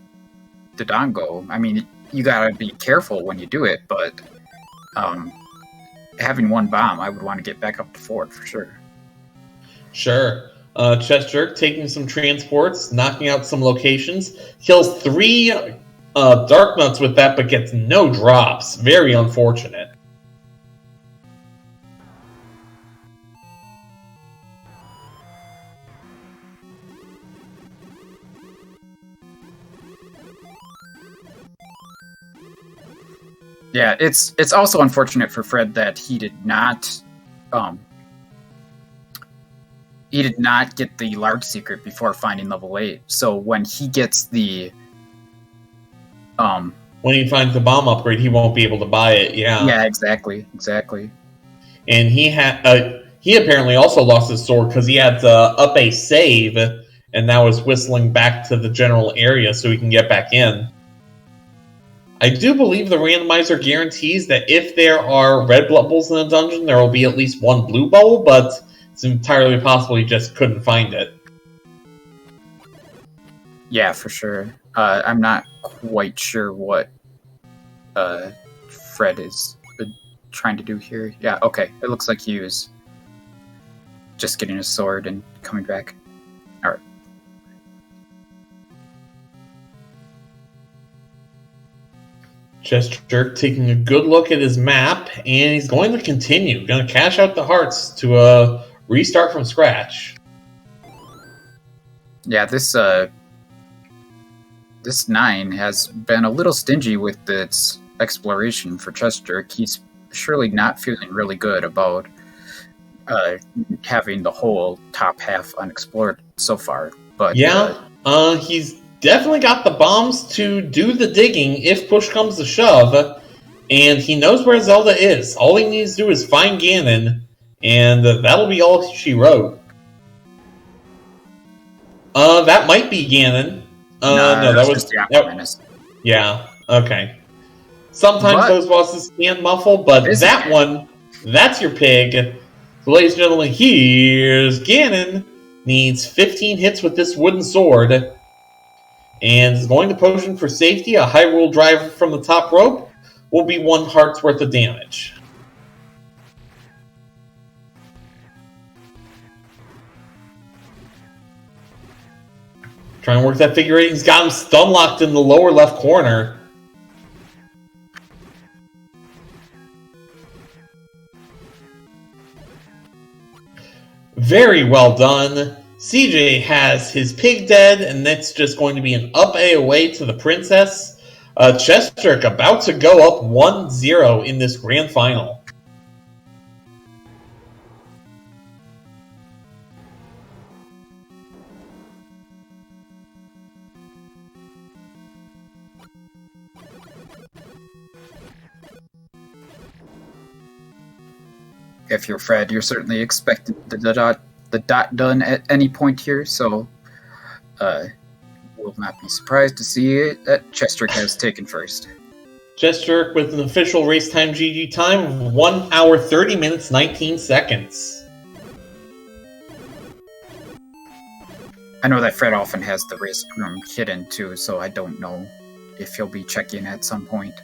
Dodongo. I mean, you gotta be careful when you do it, but having 1 bomb, I would want to get back up to 4 for sure. Sure. chessjerk taking some transports, knocking out some locations, kills 3... Dark Nuts with that, but gets no drops. Very unfortunate. Yeah, it's also unfortunate for Fred that he did not get the large secret before finding level 8. So when he gets the when he finds the bomb upgrade, he won't be able to buy it. Yeah, exactly. And he apparently also lost his sword because he had to up a save and now is whistling back to the general area so he can get back in. I do believe the randomizer guarantees that if there are red bubbles in a dungeon, there will be at least one blue bubble, but it's entirely possible he just couldn't find it. Yeah, for sure. I'm not quite sure what Fred is trying to do here. Yeah, okay. It looks like he was just getting a sword and coming back. Alright. chessjerk taking a good look at his map, and he's going to continue. Going to cash out the hearts to restart from scratch. Yeah, this 9 has been a little stingy with its exploration for chessjerk. He's surely not feeling really good about having the whole top half unexplored so far. But yeah, he's definitely got the bombs to do the digging if push comes to shove, and he knows where Zelda is. All he needs to do is find Ganon, and that'll be all she wrote. That might be Ganon. No, that was just the Aquamanus. Yeah, okay. Sometimes those bosses can muffle, but that one, that's your pig. So, ladies and gentlemen, here's Ganon. Needs 15 hits with this wooden sword. And is going to potion for safety. A Hyrule drive from the top rope will be 1 heart's worth of damage. Trying to work that figure eight. He's got him stun locked in the lower left corner. Very well done. CJ has his pig dead, and that's just going to be an up A away to the princess. chessjerk about to go up 1-0 in this grand final. If you're Fred, you're certainly expecting the dot done at any point here, so will not be surprised to see it that chessjerk has taken first. chessjerk with an official race time GG time of 1 hour 30 minutes 19 seconds. I know that Fred often has the race room hidden too, so I don't know if he'll be checking at some point.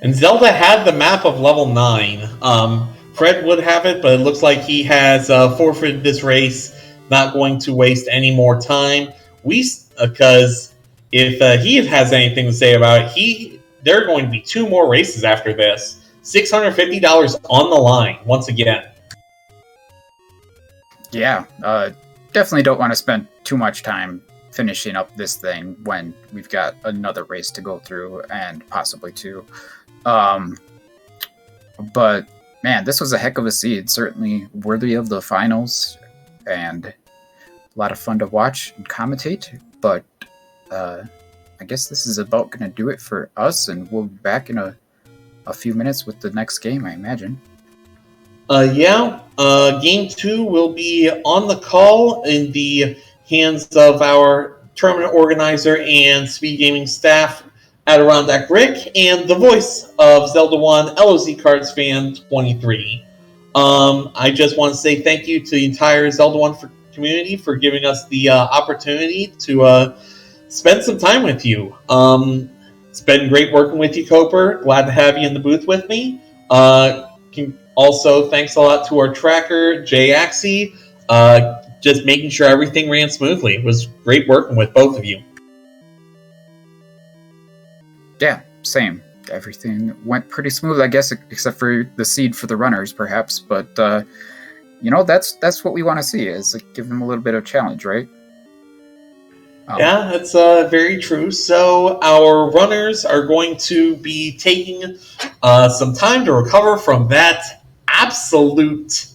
And Zelda had the map of level 9. Fred would have it, but it looks like he has forfeited this race, not going to waste any more time. Because if he has anything to say about it, there are going to be 2 more races after this. $650 on the line, once again. Yeah, definitely don't want to spend too much time finishing up this thing when we've got another race to go through, and possibly 2. But man, this was a heck of a seed. Certainly worthy of the finals, and a lot of fun to watch and commentate. But I guess this is about going to do it for us, and we'll be back in a few minutes with the next game, I imagine. Game 2 will be on the call in the hands of our tournament organizer and SpeedGaming staff, Adirondack Rick, and the voice of Zelda 1, LOZ Cards Fan 23. I just want to say thank you to the entire Zelda 1 community for giving us the opportunity to spend some time with you. It's been great working with you, Coper. Glad to have you in the booth with me. Also, thanks a lot to our tracker, Jay Axie, just making sure everything ran smoothly. It was great working with both of you. Yeah, same. Everything went pretty smooth, I guess, except for the seed for the runners, perhaps. But that's what we want to see, is give them a little bit of challenge, right? Yeah, that's very true. So our runners are going to be taking some time to recover from that absolute...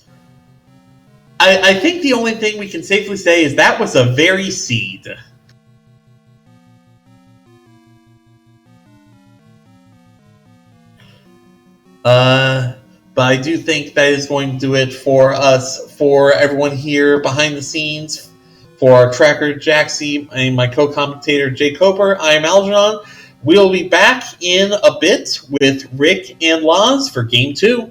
I think the only thing we can safely say is that was a very seed. But I do think that is going to do it for us, for everyone here behind the scenes, For our tracker Jaxie and my co-commentator Jay Coper, I am Algernon. We'll be back in a bit with Rick and Laz for Game 2.